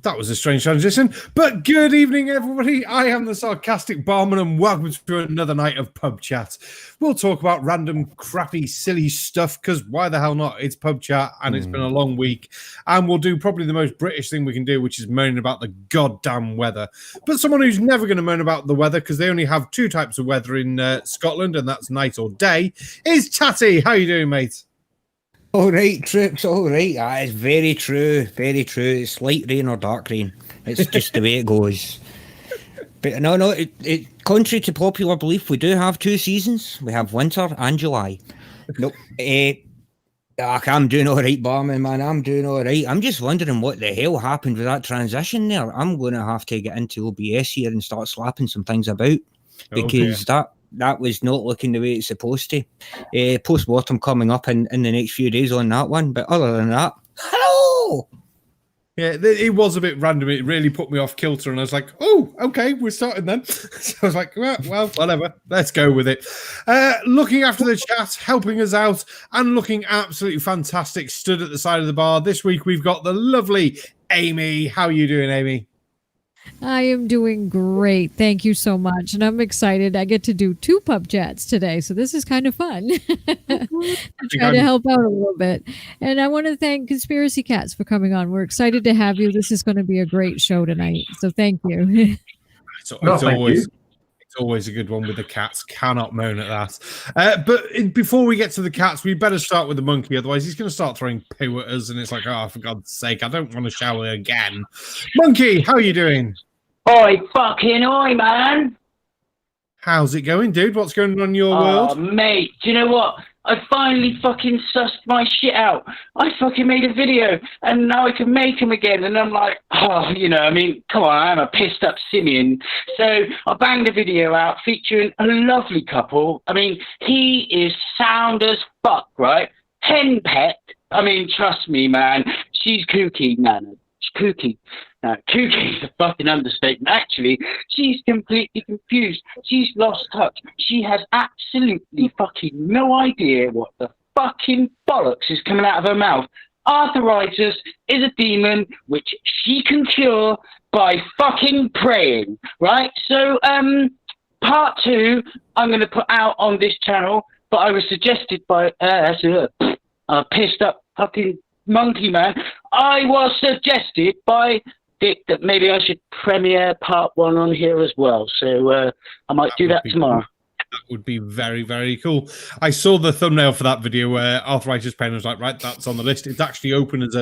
That was a strange transition, but good evening, everybody. I am the Sarcastic Barman, and welcome to another night of Pub Chat. We'll talk about random, crappy, silly stuff, because why the hell not? It's Pub Chat, and it's been a long week, and we'll do probably the most British thing we can do, which is moaning about the goddamn weather. But someone who's never going to moan about the weather, because they only have two types of weather in Scotland, and that's night or day, is Tatty. How you doing, mate? All right, troops, all right. It's very true, very true. It's light rain or dark rain. It's just the way it goes. But no, contrary to popular belief, we do have two seasons. We have winter and July. Nope. I'm doing all right, Barman, man. I'm doing all right. I'm just wondering what the hell happened with that transition there. I'm going to have to get into OBS here and start slapping some things about, because that was not looking the way it's supposed to. Post-mortem coming up in the next few days on that one. But other than that, hello! Yeah, it was a bit random. It really put me off kilter, and I was like, oh, okay, we're starting then. So I was like, well, whatever. Let's go with it. Looking after the chat, helping us out, and looking absolutely fantastic, stood at the side of the bar. This week, we've got the lovely Aimee. How are you doing, Aimee? I am doing great. Thank you so much. And I'm excited. I get to do 2 pub chats today. So this is kind of fun. Try to help out a little bit. And I want to thank Conspiracy Cats for coming on. We're excited to have you. This is going to be a great show tonight. So thank you. It's always a good one with the cats. Cannot moan at that. But before we get to the cats, we better start with the monkey. Otherwise, he's going to start throwing poo at us. And it's like, oh, for God's sake, I don't want to shower again. Monkey, how are you doing? Oi, fucking oi, man. How's it going, dude? What's going on in your world? Oh, mate, do you know what? I finally fucking sussed my shit out. I fucking made a video, and now I can make them again. And I'm like, oh, come on, I'm a pissed up simian. So I banged a video out featuring a lovely couple. I mean, he is sound as fuck, right? Hen pet. I mean, trust me, man. She's kooky, man. She's kooky. No, kooky is a fucking understatement. Actually, she's completely confused. She's lost touch. She has absolutely fucking no idea what the fucking bollocks is coming out of her mouth. Arthritis is a demon which she can cure by fucking praying, right? So, part 2, I'm going to put out on this channel, but I was suggested by a pissed up fucking monkey man. I was suggested by Dick that maybe I should premiere part 1 on here as well. So I might do that tomorrow. That would be very, very cool. I saw the thumbnail for that video where Arthritis Pain was like, right, that's on the list. It's actually open as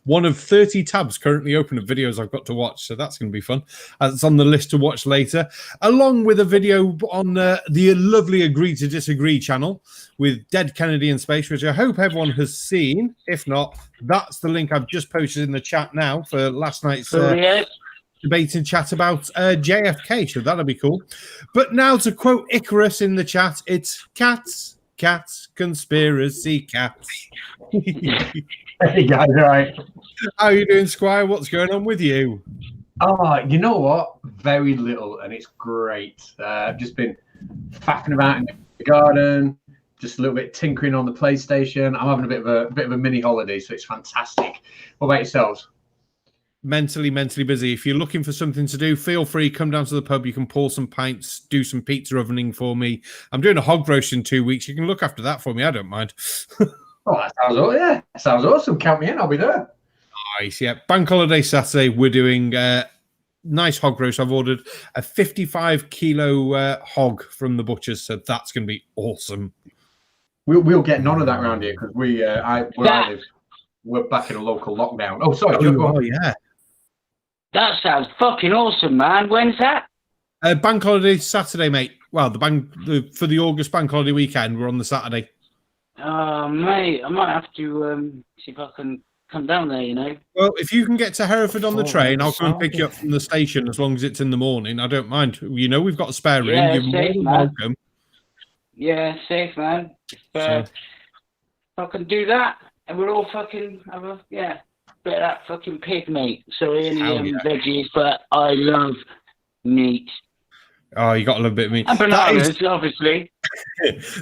one of 30 tabs currently open of videos I've got to watch. So that's going to be fun. It's on the list to watch later, along with a video on the lovely Agree to Disagree channel with DeadKennedyInSpace, which I hope everyone has seen. If not, that's the link I've just posted in the chat now for last night's debate and chat about JFK, so that'll be cool. But now, to quote Icarus in the chat, it's cats, conspiracy cats. Hey guys, all right. How are you doing, Squire? What's going on with you? Oh, you know what? Very little, and it's great. I've just been faffing about in the garden, just a little bit tinkering on the PlayStation. I'm having a bit of a mini holiday, so it's fantastic. What about yourselves? Mentally busy. If you're looking for something to do, feel free, come down to the pub. You can pour some pints, do some pizza ovening for me. I'm doing a hog roast in 2 weeks. You can look after that for me. I don't mind. That sounds awesome. Count me in. I'll be there. Nice. Yeah. Bank holiday Saturday, we're doing nice hog roast. I've ordered a 55 kilo hog from the butchers, so that's going to be awesome. We'll get none of that around here because where I live, we're back in a local lockdown. Oh, sorry. Yeah. That sounds fucking awesome, man. When's that? Bank holiday Saturday, mate. Well, for the August bank holiday weekend, we're on the Saturday. Oh, mate, I might have to see if I can come down there, Well, if you can get to Hereford on the train, I'll come and pick you up from the station as long as it's in the morning. I don't mind. We've got a spare room. Yeah, You're safe, man. welcome. Yeah, safe, man. If I can do that, and we're all fucking have a bit of that fucking pig meat. Sorry, any veggies, but I love meat. Oh, you got a little bit of meat. And bananas, obviously.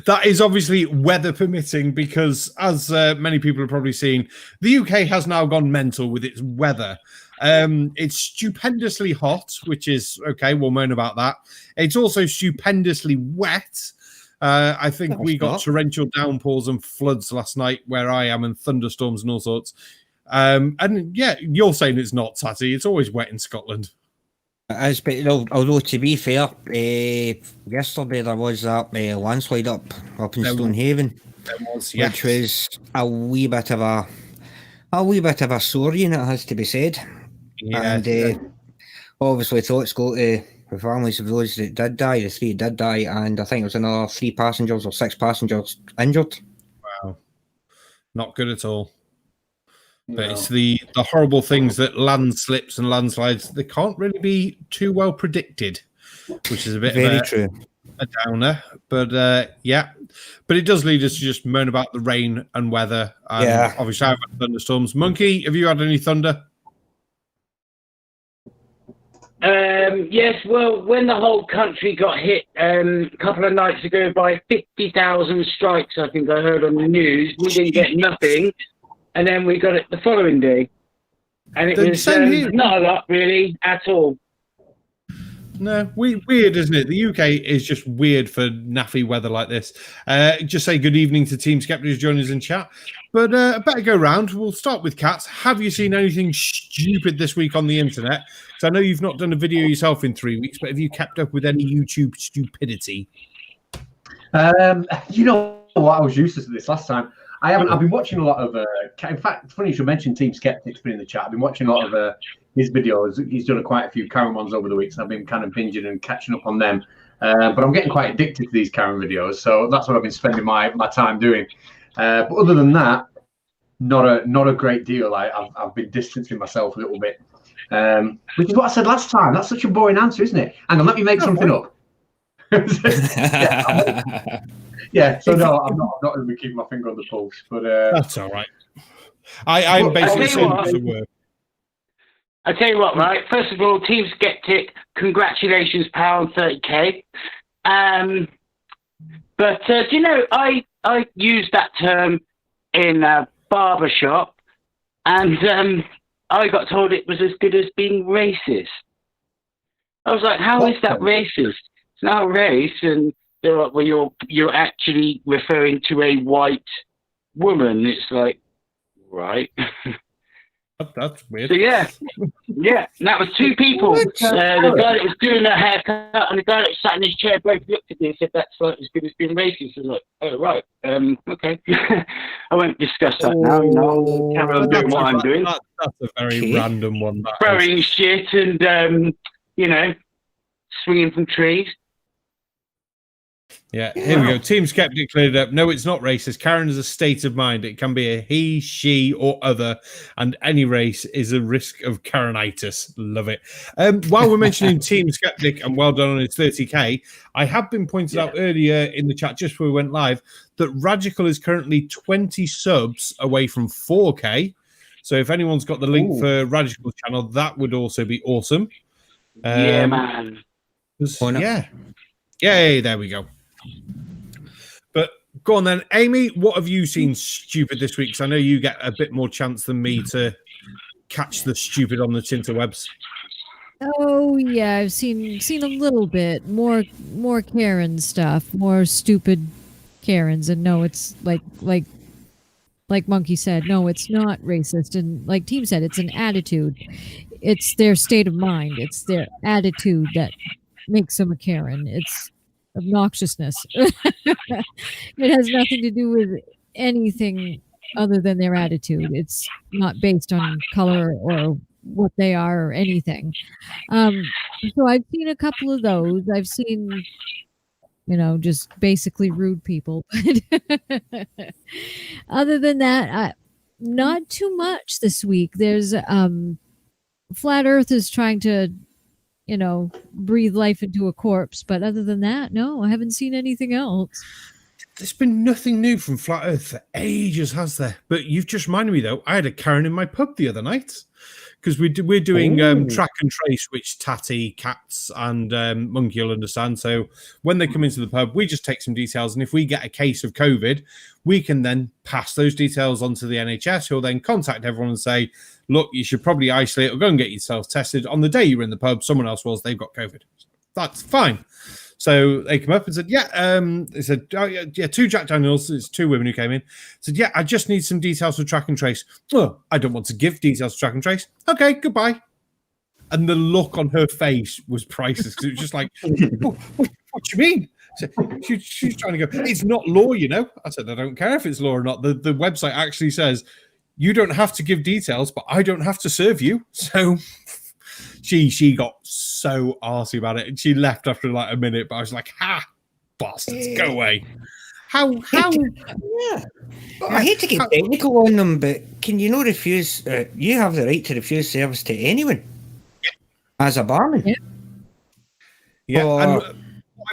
That is obviously weather permitting, because as many people have probably seen, the UK has now gone mental with its weather. It's stupendously hot, which is okay. We'll moan about that. It's also stupendously wet. I think we got torrential downpours and floods last night where I am, and thunderstorms and all sorts. And yeah, you're saying it's not, Tatty. It's always wet in Scotland. It is, but although to be fair, yesterday there was that landslide up in Stonehaven, which was a wee bit of a sore unit, has to be said. Yeah, and obviously thoughts go to the families of those that did die. The 3 did die, and I think it was another 3 passengers or 6 passengers injured. Wow, not good at all. But it's the horrible things that landslips and landslides, they can't really be too well predicted, which is a bit very true. A downer. But yeah, but it does lead us to just moan about the rain and weather. And obviously I've had thunderstorms. Monkey, have you had any thunder? Yes, well, when the whole country got hit a couple of nights ago by 50,000 strikes, I think I heard on the news, we didn't get nothing, and then we got it the following day. And it was not a lot, really, at all. No, weird, isn't it? The UK is just weird for naffy weather like this. Just say good evening to Team Skeptic who's joining us in chat. But better go round. We'll start with Katz. Have you seen anything stupid this week on the internet? Because I know you've not done a video yourself in 3 weeks, but have you kept up with any YouTube stupidity? You know what? I was useless at this last time. I haven't. I've been watching a lot of. In fact, it's funny you should mention Team Skeptic's been in the chat. I've been watching a lot of his videos. He's done quite a few Karen ones over the weeks, and I've been kind of binging and catching up on them. But I'm getting quite addicted to these Karen videos, so that's what I've been spending my time doing. But other than that, not a great deal. I've been distancing myself a little bit, which is what I said last time. That's such a boring answer, isn't it? Hang on, let me make something up. Yeah, so no, I'm not going to be keeping my finger on the pulse, but that's all right. I'm basically saying the word. I tell you what, right? First of all, Team Skeptic, congratulations, pal, on 30K. But do you know, I used that term in a barber shop, and I got told it was as good as being racist. I was like, how is that racist? It's not race, and they're like, well, you're actually referring to a white woman. It's like, right. That's weird. So yeah, and that was 2 people. The guy that was doing the haircut and the guy that sat in his chair both looked at me and said, that's like as good as being racist. I was like, oh, right. Okay. I won't discuss that now. Carry on doing what I'm doing. That's a very random one. Throwing shit and, swinging from trees. Yeah, here we go. Team Skeptic cleared up. No, it's not racist. Karen is a state of mind. It can be a he, she, or other, and any race is a risk of Karenitis. Love it. While we're mentioning Team Skeptic, and well done on his 30K, I have been pointed out earlier in the chat, just before we went live, that Radical is currently 20 subs away from 4K. So if anyone's got the link for Radical channel, that would also be awesome. Yeah, man. Yeah. Yay, there we go. But go on then, Aimee, what have you seen stupid this week? Because I know you get a bit more chance than me to catch the stupid on the interwebs. Oh yeah, I've seen a little bit more Karen stuff, more stupid Karens, and no, it's like Monkey said, no, it's not racist, and like Team said, it's an attitude. It's their state of mind. It's their attitude that makes them a Karen. It's obnoxiousness. It has nothing to do with anything other than their attitude. It's not based on color or what they are or anything. So I've seen a couple of those. I've seen, just basically rude people. Other than that, not too much this week. There's Flat Earth is trying to breathe life into a corpse. But other than that, no, I haven't seen anything else. There's been nothing new from Flat Earth for ages, has there? But you've just reminded me, though, I had a Karen in my pub the other night. because we're doing track and trace, which Tatty, Catz, and Monkey will understand. So when they come into the pub, we just take some details, and if we get a case of COVID, we can then pass those details on to the NHS, who will then contact everyone and say, look, you should probably isolate or go and get yourself tested. On the day you were in the pub, someone else was, they've got COVID. That's fine. So they come up and said, they said, oh, yeah, 2 Jack Daniels. It's 2 women who came in. Said, yeah, I just need some details for track and trace. Oh, I don't want to give details for track and trace. Okay, goodbye. And the look on her face was priceless, because it was just like, what do you mean? So she's trying to go, it's not law, you know. I said, I don't care if it's law or not. The website actually says, you don't have to give details, but I don't have to serve you. So she got so arsey about it, and she left after like a minute. But I was like, "Ha, bastards, go away!" How? Yeah. I hate to get technical on them, but can you not refuse? You have the right to refuse service to anyone as a barman. Yeah. And what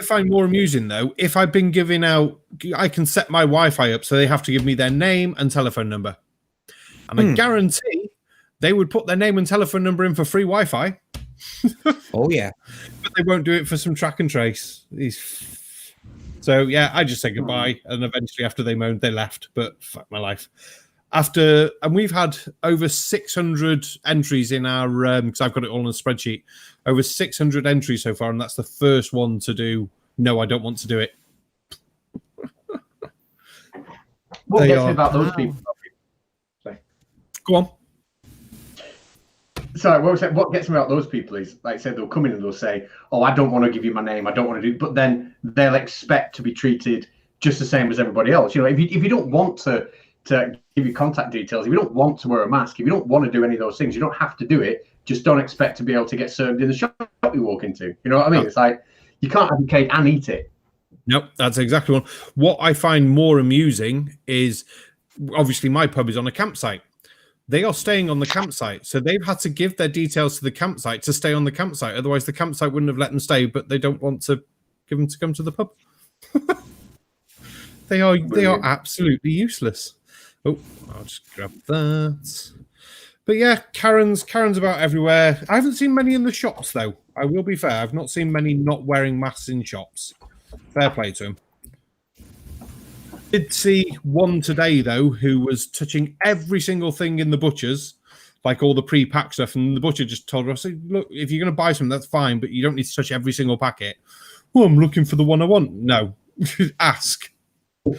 I find more amusing though, if I've been giving out, I can set my Wi-Fi up so they have to give me their name and telephone number, and I guarantee they would put their name and telephone number in for free Wi-Fi. Oh yeah, but they won't do it for some track and trace. So yeah, I just said goodbye, and eventually after they moaned, they left. But fuck my life. And we've had over 600 entries in our because I've got it all on a spreadsheet. Over 600 entries so far, and that's the first one to do. No, I don't want to do it. What gets me about those people? Go on. Sorry, what gets me about those people is, like I said, they'll come in and they'll say, oh, I don't want to give you my name, I don't want to do, but then they'll expect to be treated just the same as everybody else. You know, if you don't want to give you contact details, if you don't want to wear a mask, if you don't want to do any of those things, you don't have to do it. Just don't expect to be able to get served in the shop you walk into. You know what I mean? It's like, you can't have your cake and eat it. Nope, that's exactly one. What I find more amusing is, obviously my pub is on a campsite. They are staying on the campsite, so they've had to give their details to the campsite to stay on the campsite. Otherwise, the campsite wouldn't have let them stay, but they don't want to give them to come to the pub. They are absolutely useless. Oh, I'll just grab that. But yeah, Karen's about everywhere. I haven't seen many in the shops, though. I will be fair. I've not seen many not wearing masks in shops. Fair play to him. Did see one today though who was touching every single thing in the butcher's, like all the pre-packed stuff, and the butcher just told her, I said, look, if you're going to buy some, that's fine, but you don't need to touch every single packet. Well, I'm looking for the one I want. No. Ask. They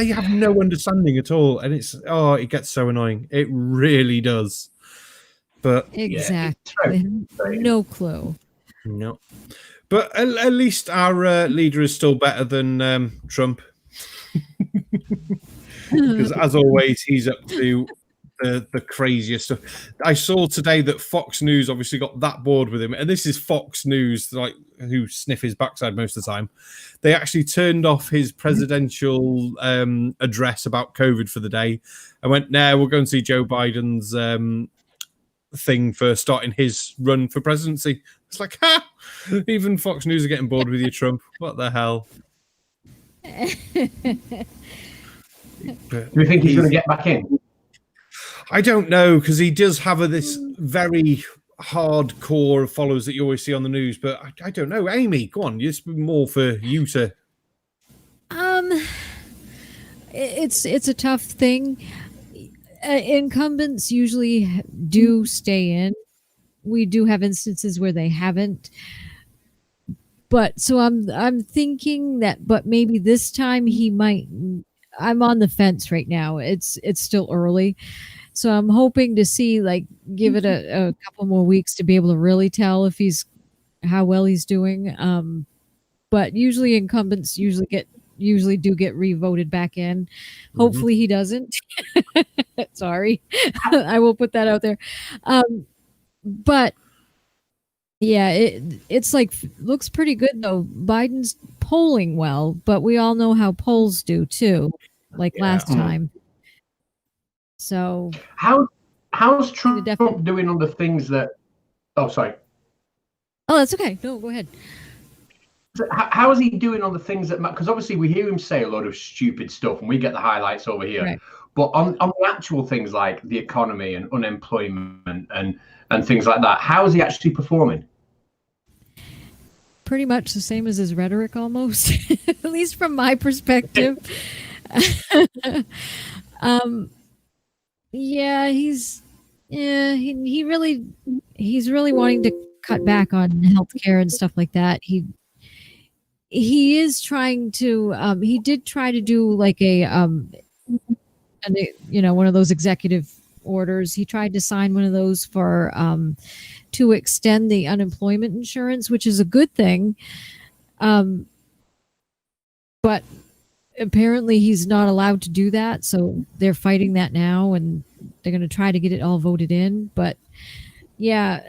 have no understanding at all, and it gets so annoying. It really does. But exactly. No clue. No. But at least our leader is still better than Trump. Because as always, he's up to the craziest stuff. I saw today that Fox News obviously got that bored with him. And this is Fox News, like, who sniff his backside most of the time. They actually turned off his presidential address about COVID for the day and went, we'll go and see Joe Biden's thing for starting his run for presidency. It's like, even Fox News are getting bored with you, Trump. What the hell? Do you think he's going to get back in? I don't know, because he does have this very hardcore followers that you always see on the news, but I don't know. Aimee, go on. It's more for you to. It's a tough thing. Incumbents usually do stay in. We do have instances where they haven't. But so I'm thinking that, but maybe this time he might. I'm on the fence right now. It's still early. So I'm hoping to see, like, give it a couple more weeks to be able to really tell if how well he's doing. But usually incumbents usually do get re-voted back in. Hopefully he doesn't. Sorry. I will put that out there. But yeah, it's like, looks pretty good though. Biden's polling well, but we all know how polls do too, like last time. So how's Trump doing on the things that? Oh, sorry. Oh, that's okay. No, go ahead. How is he doing on the things that? Because obviously we hear him say a lot of stupid stuff, and we get the highlights over here. Right. But on the actual things like the economy and unemployment and things like that, how is he actually performing? Pretty much the same as his rhetoric, almost, at least from my perspective. He's really wanting to cut back on healthcare and stuff like that. He is trying to. He did try to do like one of those executive orders. He tried to sign one of those for to extend the unemployment insurance, which is a good thing. But apparently he's not allowed to do that, so they're fighting that now, and they're going to try to get it all voted in. But yeah,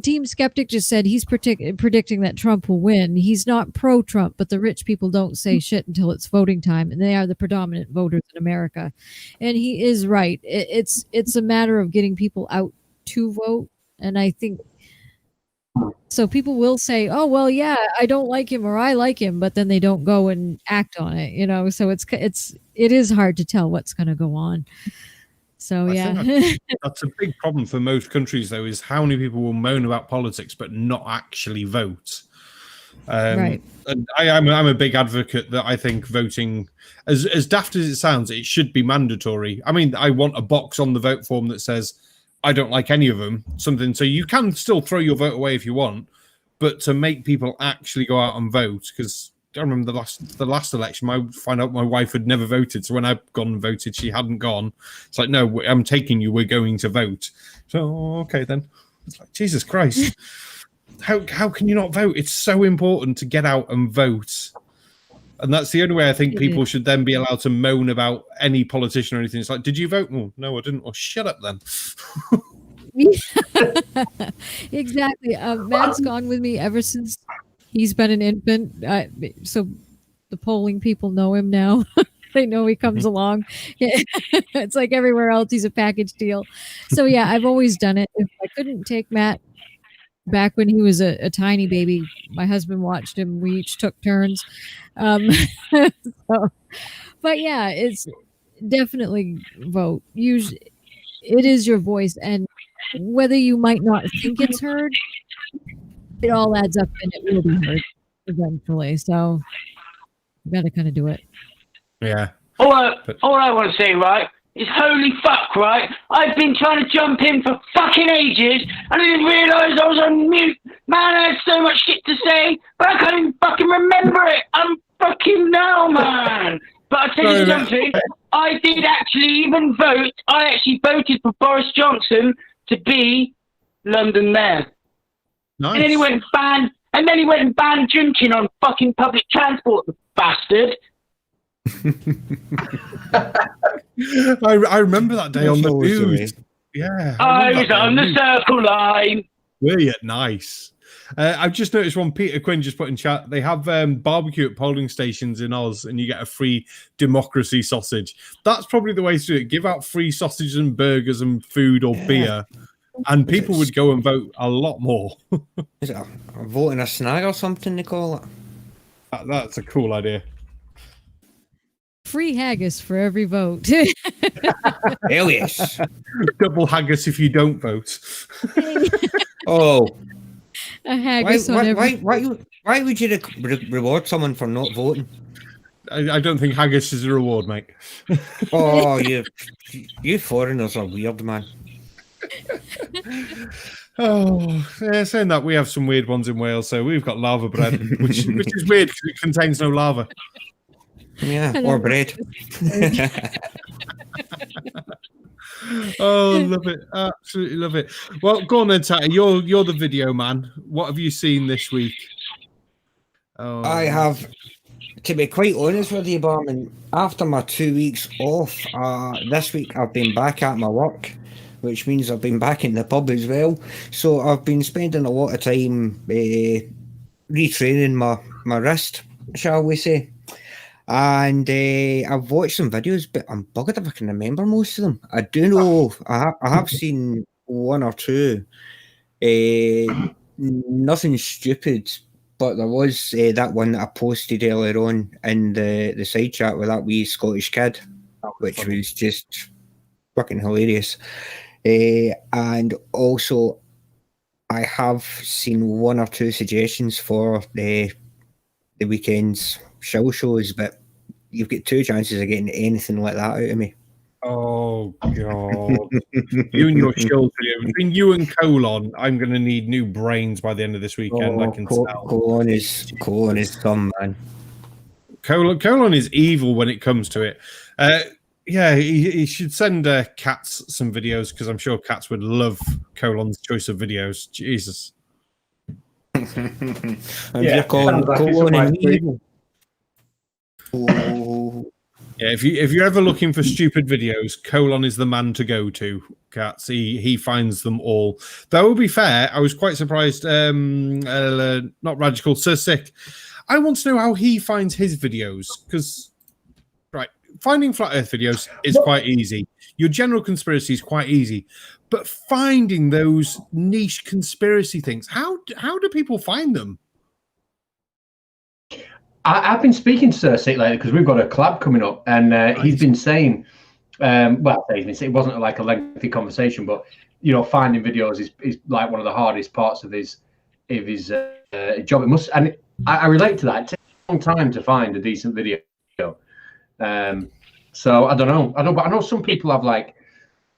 Team Skeptic just said he's predicting that Trump will win. He's not pro-Trump, but the rich people don't say shit until it's voting time, and they are the predominant voters in America. And he is right. It's a matter of getting people out to vote, and I think so. People will say, "Oh, well, yeah, I don't like him," or "I like him," but then they don't go and act on it. So it is hard to tell what's going to go on. So yeah, that's a big problem for most countries, though, is how many people will moan about politics but not actually vote. Right. And I'm a big advocate that I think voting, as daft as it sounds, it should be mandatory. I mean, I want a box on the vote form that says I don't like any of them, something so you can still throw your vote away if you want, but to make people actually go out and vote, because I remember the last election, I found out my wife had never voted. So when I'd gone and voted, she hadn't gone. It's like, no, I'm taking you. We're going to vote. So, okay, then. It's like, Jesus Christ. How can you not vote? It's so important to get out and vote. And that's the only way I think people should then be allowed to moan about any politician or anything. It's like, did you vote? Oh, no, I didn't. Well, shut up then. Exactly. Matt's gone with me ever since he's been an infant. So the polling people know him now. They know he comes along. It's like everywhere else, he's a package deal. So yeah, I've always done it. If I couldn't take Matt back when he was a tiny baby, my husband watched him. We each took turns. But yeah, it's definitely vote. Usually, it is your voice, and whether you might not think it's heard, it all adds up and it will be heard eventually. So you got to kind of do it. Yeah. All I want to say, right, is holy fuck, right? I've been trying to jump in for fucking ages, and I didn't realise I was on mute. Man, I had so much shit to say, but I can't even fucking remember it. I'm fucking now, man. But I'll tell you something, I did actually even vote. I actually voted for Boris Johnson to be London mayor. Nice. And then he went and banned drinking on fucking public transport, the bastard. I remember that day on the news. Yeah. I was on the Circle Line. Were you? Nice. I've just noticed one Peter Quinn just put in chat. They have barbecue at polling stations in Oz, and you get a free democracy sausage. That's probably the way to do it. Give out free sausages and burgers and food or beer, and people would go and vote a lot more. Is it a vote in a snag or something they call it? That's a cool idea. Free haggis for every vote. Hell yes. Double haggis if you don't vote. Oh. A haggis on every... Why would you reward someone for not voting? I don't think haggis is a reward, mate. Oh, you foreigners are weird, man. Oh, yeah, saying that, we have some weird ones in Wales. So we've got lava bread, which is weird because it contains no lava. Yeah, or bread. Oh, love it. Absolutely love it. Well, go on then, Tatty. You're the video man. What have you seen this week? Oh. I have, to be quite honest with you, Barman, after my 2 weeks off, this week I've been back at my work, which means I've been back in the pub as well. So I've been spending a lot of time retraining my wrist, shall we say. And I've watched some videos, but I'm bugged if I can remember most of them. I do know I have seen one or two. Nothing stupid, but there was that one that I posted earlier on in the side chat with that wee Scottish kid. which funny. was just fucking hilarious. And also, I have seen one or two suggestions for the weekend's shows, but you've got 2 chances of getting anything like that out of me. Oh God! You and your Shills video. Between you and Colon, I'm going to need new brains by the end of this weekend. I can tell. Colon is some man. Colon is evil when it comes to it. Yeah, he should send Catz some videos because I'm sure Catz would love Colon's choice of videos. Jesus. You're calling Colon evil. Oh. Yeah, if you're ever looking for stupid videos, Colon is the man to go to. Catz, he finds them all. Though, to be fair, I was quite surprised. Not Radical, Sir Sick. I want to know how he finds his videos because, right, finding flat Earth videos is quite easy. Your general conspiracy is quite easy, but finding those niche conspiracy things, how do people find them? I've been speaking to Sir Sick lately because we've got a collab coming up, and he's been saying, it wasn't like a lengthy conversation, but finding videos is like one of the hardest parts of his job. It must, and I relate to that. It takes a long time to find a decent video. So I don't know. But I know some people have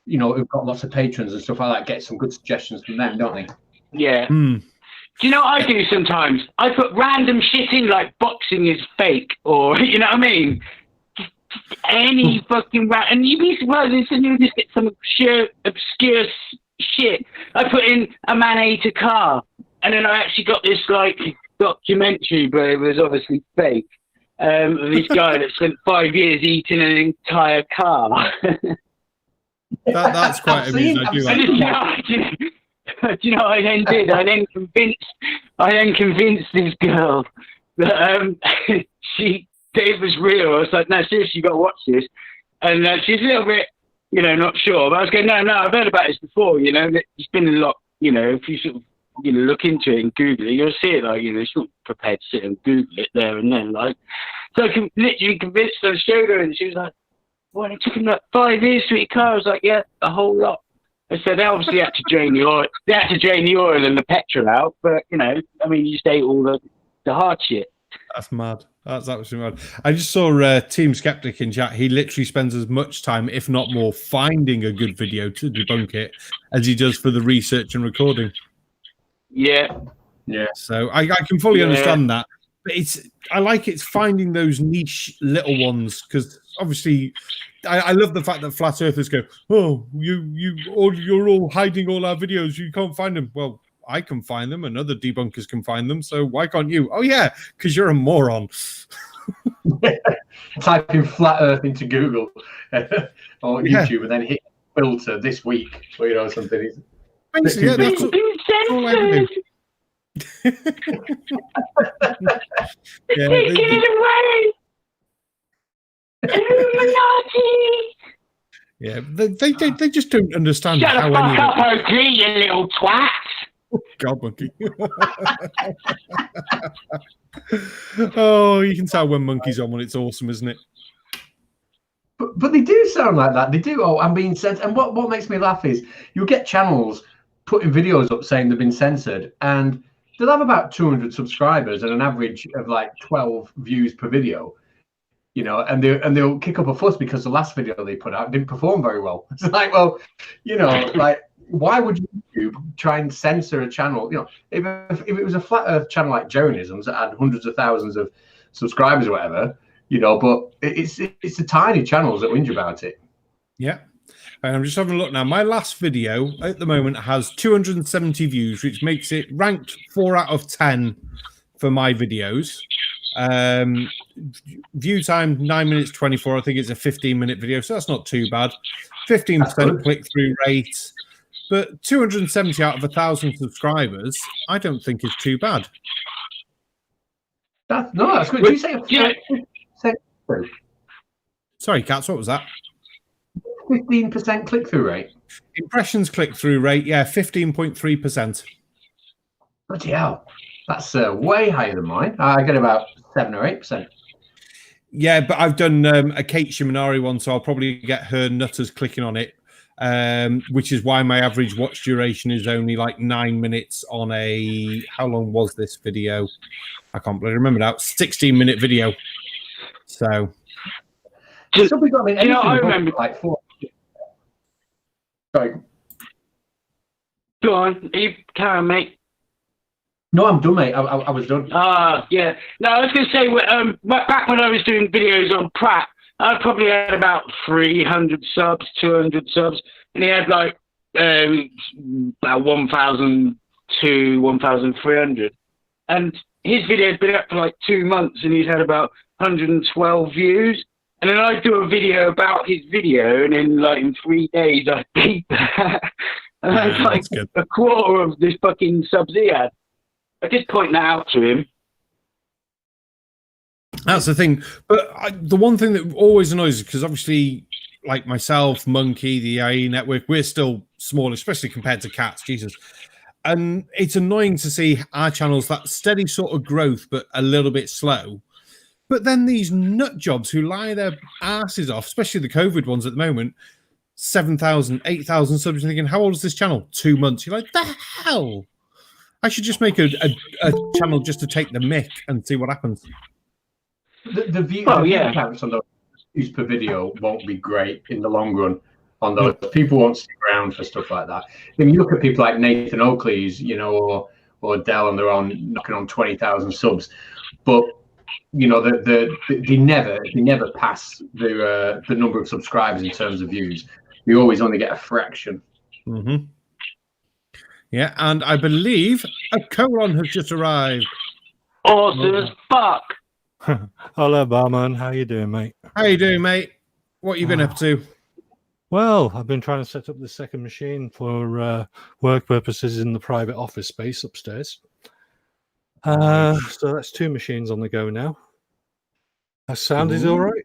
who've got lots of patrons and stuff like that. Get some good suggestions from them, don't they? Yeah. Do you know what I do sometimes? I put random shit in, like boxing is fake, or you know what I mean? Just any fucking and you'd be surprised if you just get some obscure shit. I put in a man ate a car, and then I actually got this documentary, but it was obviously fake. Of this guy that spent 5 years eating an entire car. That's quite amusing. I do like that. Do you know what I then did? I then convinced this girl that it was real. I was like, no, seriously, you got to watch this. And she's a little bit, not sure. But I was going, no, I've heard about this before. It's been a lot. If you sort of, look into it and Google it, you'll see it. She's not prepared to sit and Google it there and then. So I literally convinced her and showed her, and she was like, "Well, it took him 5 years to eat a car." I was like, "Yeah, a whole lot." I said they obviously had to drain the oil. They had to drain the oil and the petrol out, but you just ate all the hard shit. That's mad. That's absolutely mad. I just saw Team Skeptic in chat. He literally spends as much time, if not more, finding a good video to debunk it as he does for the research and recording. Yeah. So I can fully understand that. But I like it's finding those niche little ones because obviously I love the fact that flat earthers go, oh, you're all hiding all our videos. You can't find them. Well, I can find them and other debunkers can find them. So why can't you? Oh, yeah, because you're a moron. Type in flat earth into Google or YouTube and then hit filter this week or something. Basically, yeah, that's all I ever do. Taking it away. Illuminati. Yeah, they just don't understand Shut how the fuck up, any. OG, you little twat. God, Monkey. Oh, you can tell when Monkey's on when it's awesome, isn't it? But they do sound like that. They do. Oh, I'm being censored. And what makes me laugh is you'll get channels putting videos up saying they've been censored, and they'll have about 200 subscribers and an average of 12 views per video. And they'll kick up a fuss because the last video they put out didn't perform very well. It's well, why would YouTube try and censor a channel? If it was a flat Earth channel like Jonisms that had hundreds of thousands of subscribers or whatever, but it's the tiny channels that whinge about it. Yeah. And I'm just having a look now. My last video at the moment has 270 views, which makes it ranked 4 out of 10 for my videos. View time 9 minutes 24. I think it's a 15-minute video, so that's not too bad. 15% click-through rate, but 270 out of 1,000 subscribers, I don't think is too bad. That's good. Did you say Sorry, Catz, what was that? 15% click-through rate. Impressions click-through rate, yeah, 15.3%. Bloody hell. That's way higher than mine. I get about 7 or 8%. Yeah, but I've done a Kate Shiminari one, so I'll probably get her nutters clicking on it, which is why my average watch duration is only like 9 minutes on a... How long was this video? I can't really remember now. 16-minute video. So... I remember like 4. Sorry. Go on, you carry on, mate. No, I'm done, mate. I was done. Yeah. No, I was going to say, back when I was doing videos on Pratt, I probably had about 300 subs, 200 subs, and he had like about 1,200, 1,300. And his video had been up for like 2 months, and he's had about 112 views. And then I do a video about his video, and in 3 days I beat that. And that's like a quarter of this fucking subs he had. I did point that out to him. That's the thing. But the one thing that always annoys me, because obviously, like myself, Monkey, the EiE Network, we're still small, especially compared to Catz, Jesus. And it's annoying to see our channels, that steady sort of growth, but a little bit slow. But then these nut jobs who lie their asses off, especially the COVID ones at the moment, 7,000, 8,000 subs, thinking, how old is this channel? 2 months. You're like, the hell? I should just make a channel just to take the mick and see what happens. The view counts on those views per video won't be great in the long run. On those, people won't stick around for stuff like that. When you look at people like Nathan Oakley's, or Dell, and they're knocking on 20,000 subs, but they never pass the number of subscribers in terms of views. You always only get a fraction. Mm-hmm. Yeah, and I believe a colon has just arrived. Awesome as fuck. Hello, Barman. How you doing, mate? How you doing, mate? What you been up to? Well, I've been trying to set up the second machine for work purposes in the private office space upstairs. So that's 2 machines on the go now. That sound is all right?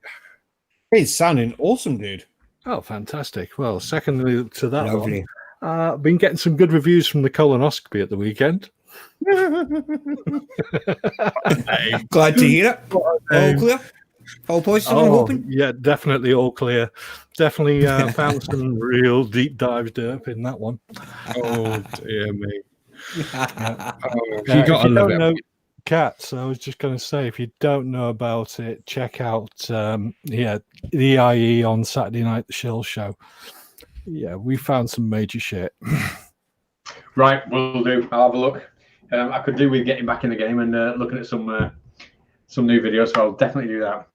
It's sounding awesome, dude. Oh, fantastic. Well, secondly to that Lovely. one, I've been getting some good reviews from the colonoscopy at the weekend. Glad to hear it. All clear? All positive, I'm hoping? Yeah, definitely all clear. Definitely found some real deep dive derp in that one. Oh, dear me. You don't know Catz, I was just going to say, if you don't know about it, check out the EiE on Saturday night, the Shills show. Yeah, we found some major shit. Right, we'll do. I'll have a look. I could do with getting back in the game and looking at some new videos, so I'll definitely do that.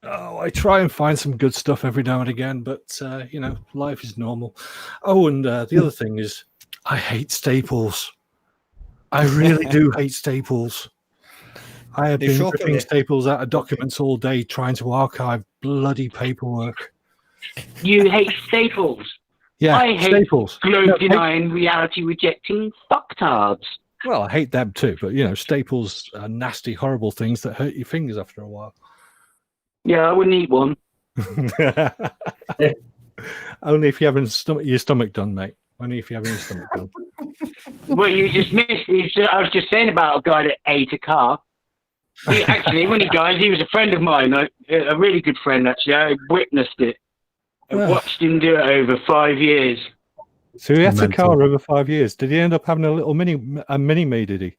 Oh, I try and find some good stuff every now and again, but life is normal. Oh, and the other thing is, I hate staples. I really do hate staples. I have been ripping staples out of documents all day trying to archive bloody paperwork. You hate staples? Yeah, I hate staples. Globe-denying, reality-rejecting fucktards. Well, I hate them too, but staples are nasty, horrible things that hurt your fingers after a while. Yeah, I wouldn't eat one. Only if you're having your stomach done, mate. Only if you're having your stomach done. Well, you just missed. I was just saying about a guy that ate a car. Actually, when he died, he was a friend of mine, a really good friend, actually. I witnessed it. I watched him do it over 5 years. So he had a car over 5 years. Did he end up having a little mini-me, did he?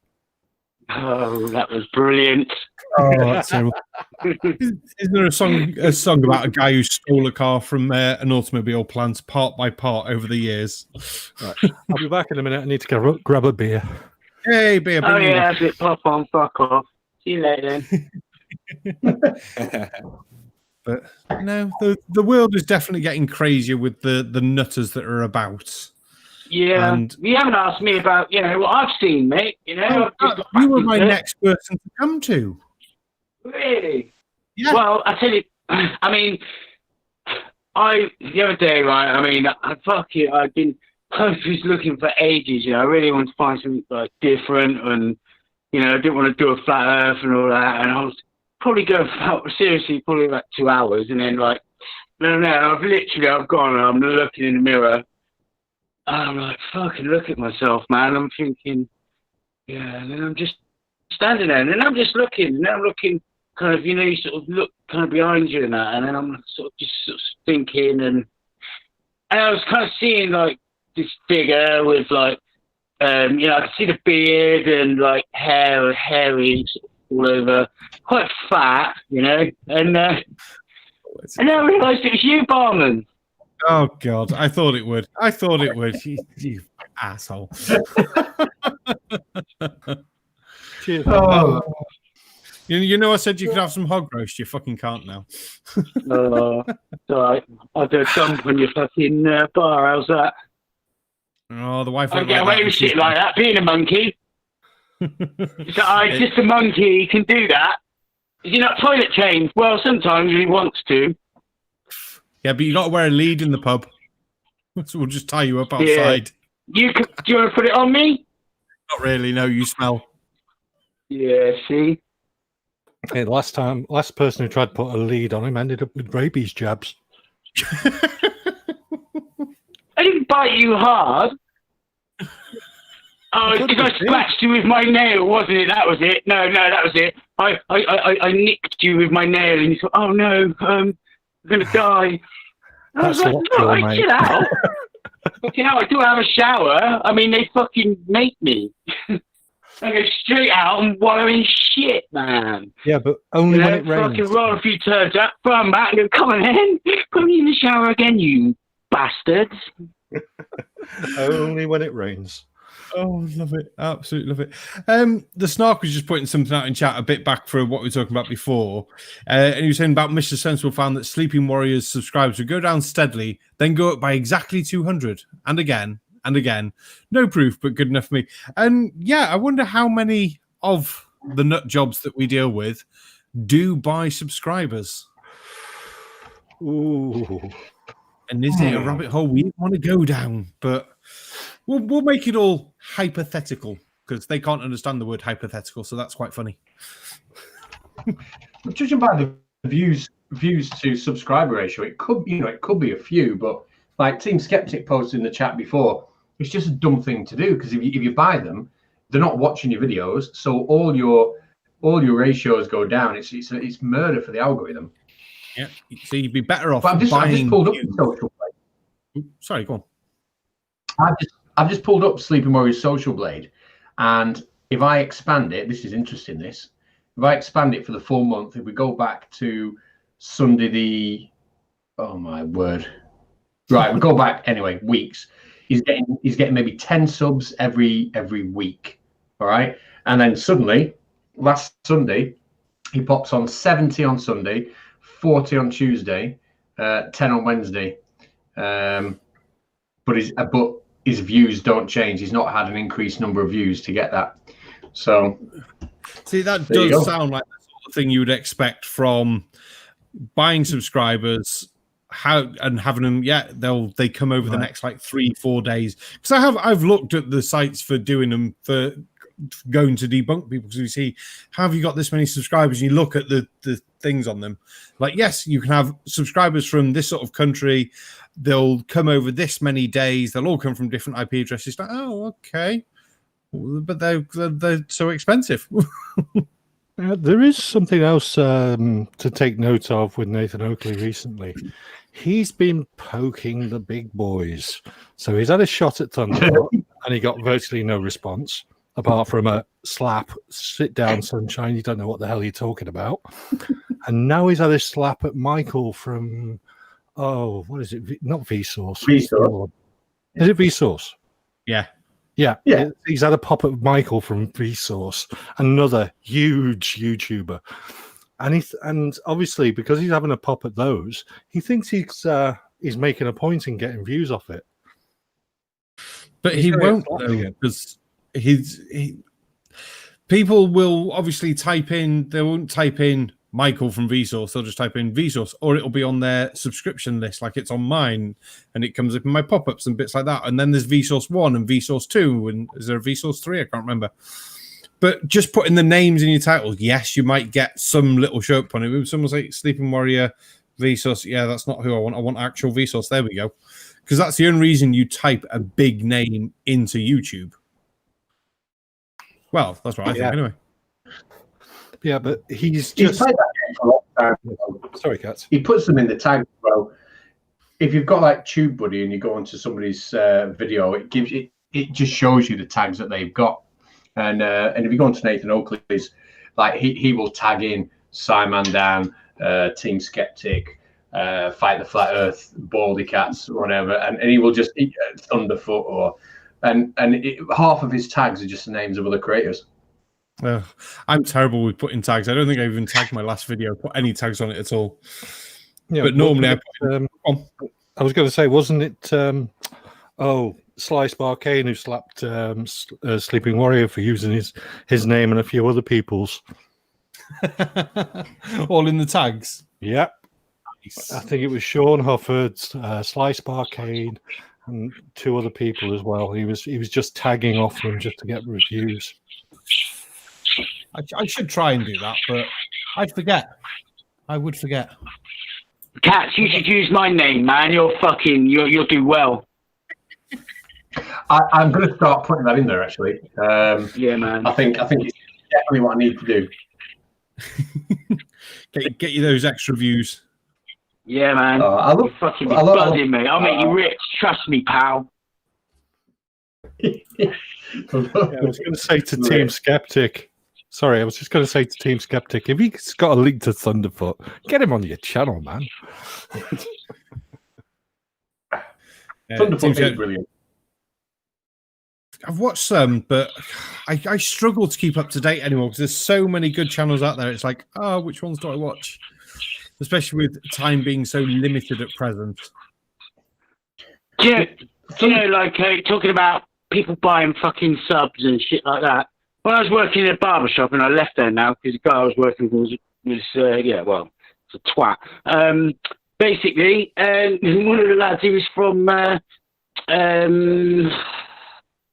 Oh, that was brilliant. Oh, that's terrible. Isn't there a song about a guy who stole a car from an automobile plant part by part over the years? Right. I'll be back in a minute. I need to grab a beer. Hey, beer. Oh, yeah, that's it. Pop on, fuck off. See you later then. But no, the world is definitely getting crazier with the nutters that are about. Yeah, and you haven't asked me about what I've seen, mate. You were my next person to come to. Really? Yeah. Well, I tell you, I mean, the other day, right? I mean, I was looking for ages. I really wanted to find something like different, and I didn't want to do a flat Earth and all that. And I was probably going for probably like 2 hours, and then no, I've gone and I'm looking in the mirror. I'm like, fucking look at myself, man. I'm thinking, yeah, and then I'm just standing there, and then I'm just looking, and then I'm looking, kind of, you sort of look kind of behind you and that, and then I'm sort of thinking, and I was kind of seeing like this figure with like, I could see the beard and like hairy sort of all over, quite fat, and then I realised it was you, Barman. Oh God, I thought it would. You asshole. Cheers. Oh. I said you could have some hog roast. You fucking can't now. It's all right. I'll do a dump on your fucking bar. How's that? Oh, the wife. I get away with shit like that. Being a monkey. Just a monkey. He can do that. Is he not toilet trained? Well, sometimes he wants to. Yeah, but you got to wear a lead in the pub. So we'll just tie you up outside. Yeah. Do you want to put it on me? Not really. No, you smell. Yeah. See. Hey, last person who tried to put a lead on him ended up with rabies jabs. I didn't bite you hard. Oh, because I scratched you with my nail, wasn't it? That was it. No, that was it. I nicked you with my nail, and you thought, "Oh no, I'm gonna die." I was like, "No, chill out." Fucking hell, I do have a shower. I mean, they fucking make me. I go straight out and wallow in shit, man. Yeah, but only when it rains. Fucking roll a few turns up, throw them back, and go, "Come on in, put me in the shower again, you bastards." Only when it rains. Oh, love it. Absolutely love it. The Snark was just putting something out in chat a bit back for what we were talking about before. And he was saying about Mr. Sensible found that Sleeping Warriors subscribers would go down steadily, then go up by exactly 200, and again, and again. No proof, but good enough for me. And yeah, I wonder how many of the nut jobs that we deal with do buy subscribers. Ooh. And is it a rabbit hole we want to go down? But we'll make it all hypothetical because they can't understand the word hypothetical, so that's quite funny. Judging by the views to subscriber ratio, it could be a few, but like Team Skeptic posted in the chat before, it's just a dumb thing to do because if you buy them, they're not watching your videos, so all your ratios go down. It's murder for the algorithm. Yeah, so you'd be better off I've just pulled up views. Social Blade. Sorry, go on. I've just pulled up Sleeping Warriors Social Blade, and if I expand it, this is interesting. If I expand it for the full month, if we go back to Sunday oh my word, right, we go back anyway, weeks. He's getting maybe 10 subs every week, all right, and then suddenly last Sunday he pops on 70 on Sunday, 40 on Tuesday, 10 on Wednesday, but his views don't change. He's not had an increased number of views to get that. So, see, that does sound like the sort of thing you would expect from buying subscribers, and having them. Yeah, they come over the next like 3-4 days. Because I've looked at the sites for doing them for going to debunk people because we see how have you got this many subscribers? And you look at the things on them. Like, yes, you can have subscribers from this sort of country. They'll come over this many days. They'll all come from different IP addresses. Like, oh, okay. But they're so expensive. There is something else to take note of with Nathan Oakley recently. He's been poking the big boys. So he's had a shot at Thunderbot and he got virtually no response, apart from a slap, sit down, sunshine, you don't know what the hell you're talking about. And now he's had a slap at Michael from, what is it? Not Vsauce. Vsauce. Is it Vsauce? Yeah. Yeah. He's had a pop at Michael from Vsauce, another huge YouTuber. And obviously, because he's having a pop at those, he thinks he's making a point in getting views off it. But he won't, because people will obviously type in, they won't type in Michael from Vsauce, they'll just type in Vsauce, or it'll be on their subscription list, like it's on mine, and it comes up in my pop-ups and bits like that. And then there's Vsauce 1 and Vsauce 2, and is there a Vsauce 3? I can't remember. But just putting the names in your title, yes, you might get some little show up on it. If someone's like Sleeping Warrior, Vsauce, yeah, that's not who I want. I want actual Vsauce. There we go. Because that's the only reason you type a big name into YouTube. Well, that's what I think anyway. Yeah, but he's played that Sorry, Katz. He puts them in the tag. Well, if you've got like TubeBuddy and you go onto somebody's video, it gives it just shows you the tags that they've got. And if you go onto Nathan Oakley's, like he will tag in Simon Dan, Team Skeptic, Fight the Flat Earth, Baldy Catz, whatever, and he will just Thunderfoot or half of his tags are just the names of other creators. I'm terrible with putting tags. I don't think I even tagged my last video, put any tags on it at all. Yeah, but normally I was going to say, wasn't it Slice Barcane who slapped Sleeping Warrior for using his name and a few other people's? All in the tags? Yep. Nice. I think it was Sean Hufford's, Slice Barcane, and 2 other people as well. He was just tagging off them just to get reviews. I should try and do that, but I'd forget. I would forget. Katz, you should use my name, man. You'll do well. I'm going to start putting that in there, actually. Yeah, man. I think it's definitely what I need to do. get you those extra views. Yeah, man. You're fucking buzzing me. I'll make you rich. Trust me, pal. I was going to say to Team Skeptic. Sorry, I was just going to say to Team Skeptic, if he's got a link to Thunderfoot, get him on your channel, man. Thunderfoot is brilliant. I've watched some, but I struggle to keep up to date anymore because there's so many good channels out there. It's like, which ones do I watch? Especially with time being so limited at present. Yeah, like talking about people buying fucking subs and shit like that. When I was working in a barbershop, and I left there now because the guy I was working with was it's a twat. Basically, one of the lads, he was from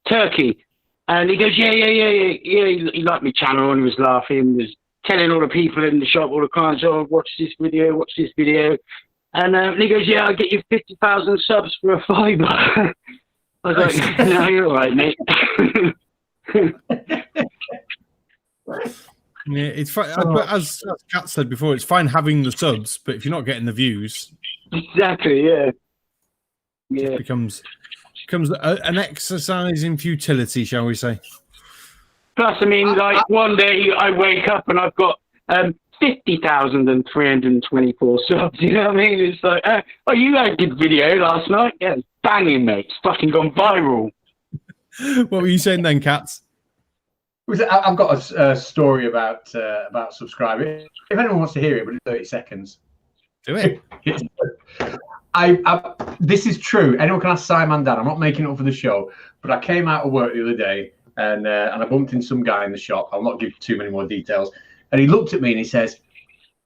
Turkey, and he goes, yeah. He liked my channel and he was laughing, was telling all the people in the shop, all the clients, watch this video, and he goes, yeah, I'll get you 50,000 subs for a $5. I was like, no, you're all right, mate. Yeah, it's fine. But as Kat said before, it's fine having the subs, but if you're not getting the views, exactly, yeah, it becomes an exercise in futility, shall we say? Plus, I mean, like one day I wake up and I've got 50,324 subs. You know what I mean? It's like, you had a good video last night. Yeah, it's banging, mate. It's fucking gone viral. What were you saying then, Katz? I've got a story about subscribing. If anyone wants to hear it, but it's 30 seconds. Do it. This is true. Anyone can ask Simon Dan. I'm not making it up for the show, but I came out of work the other day and I bumped into some guy in the shop. I'll not give too many more details. And he looked at me and he says,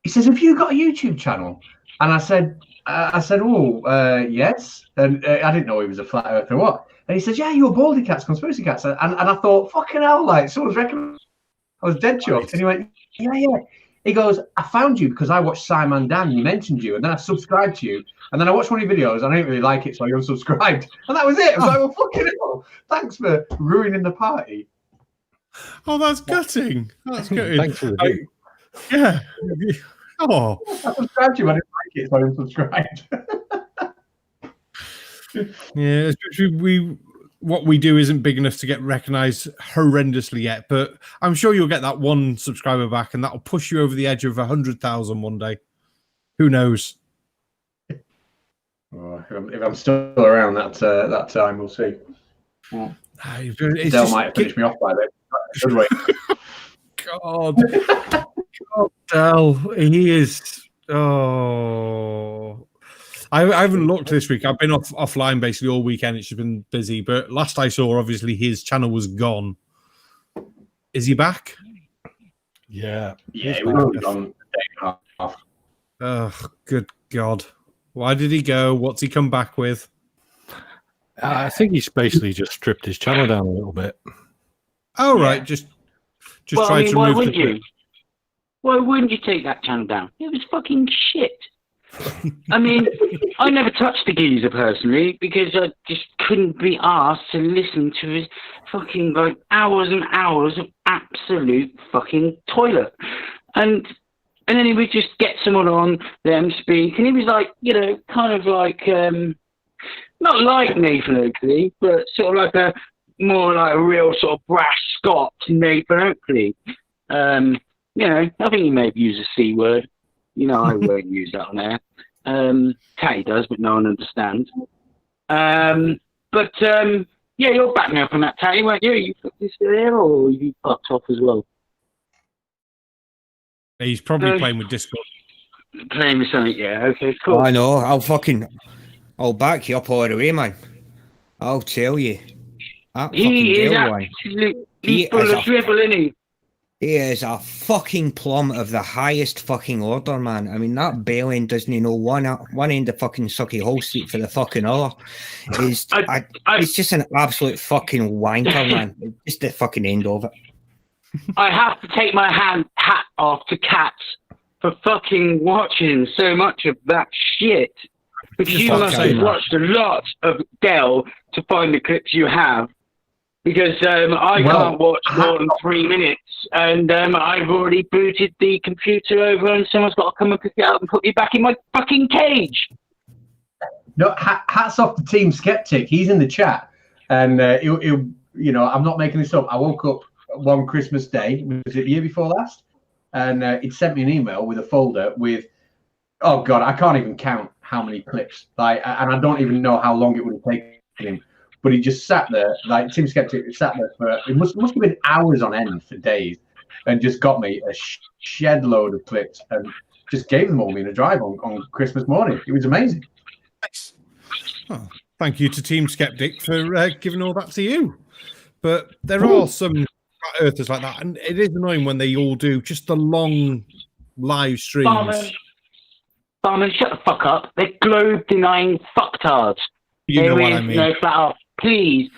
"Have you got a YouTube channel?" And I said, yes. And I didn't know he was a flat earther or what. And he says, "Yeah, you're Baldy Catz, Conspiracy Catz." And I thought, fucking hell, like, someone's recommended. I was dead chuffed. And he went, yeah. He goes, "I found you because I watched Simon Dan. You mentioned you. And then I subscribed to you. And then I watched one of your videos. And I didn't really like it, so I unsubscribed." And that was it. I was like, well, fucking hell. Thanks for ruining the party. Oh, that's gutting. That's gutting. Thanks for the yeah. Oh. I subscribed to you. I didn't like it, so I unsubscribed. Yeah, especially what we do isn't big enough to get recognised horrendously yet, but I'm sure you'll get that one subscriber back, and that'll push you over the edge of 100,000 one day. Who knows? Oh, if I'm still around that time, we'll see. Dale might have finished me off by then. Good way. God, Dale, he is. Oh. I haven't looked this week. I've been offline basically all weekend. It's just been busy. But last I saw, obviously, his channel was gone. Is he back? Yeah. Yeah, it was gone a day and a half. Oh, good God. Why did he go? What's he come back with? I think he's basically just stripped his channel down a little bit. Oh, right. Just try to why remove wouldn't you? Why wouldn't you take that channel down? It was fucking shit. I mean, I never touched the geezer personally because I just couldn't be asked to listen to his fucking like hours and hours of absolute fucking toilet. And And then he would just get someone on, them speak, and he was like, you know, kind of like, not like Nathan Oakley, but sort of like more like a real sort of brash Scot Nathan Oakley. You know, I think he may have used a C word. You know, I won't use that on air. Tatty does, but no one understands. Yeah, you're backing up on that, Tatty, weren't you? You fucking still here, or you fucked off as well? He's probably playing with Discord. Playing with something, yeah. Okay, cool. I know. I'll back you up all the way, man. I'll tell you. He is absolutely full of dribble, isn't he? He is a fucking plum of the highest fucking order, man. I mean, that bellend doesn't know one end of fucking Sucky Hall Street for the fucking other. He's just an absolute fucking wanker, man. It's just the fucking end of it. I have to take my hat off to Katz for fucking watching so much of that shit. Because you must have watched a lot of Dell to find the clips you have. Because I can't watch more than 3 minutes, and I've already booted the computer over, and someone's got to come and pick it up and put me back in my fucking cage. No, hats off to Team Skeptic. He's in the chat, and he'll, you know, I'm not making this up. I woke up one Christmas day, was it the year before last? And he'd sent me an email with a folder with, oh God, I can't even count how many clips. Like, and I don't even know how long it would have taken him. But he just sat there, like Team Skeptic sat there for, it must have been hours on end for days, and just got me a shed load of clips and just gave them all me in a drive on Christmas morning. It was amazing. Nice. Oh, thank you to Team Skeptic for giving all that to you. But there are some earthers like that, and it is annoying when they all do just the long live streams. Barman, shut the fuck up. They're globe-denying fucktards. You know what I mean. No flat off. Please.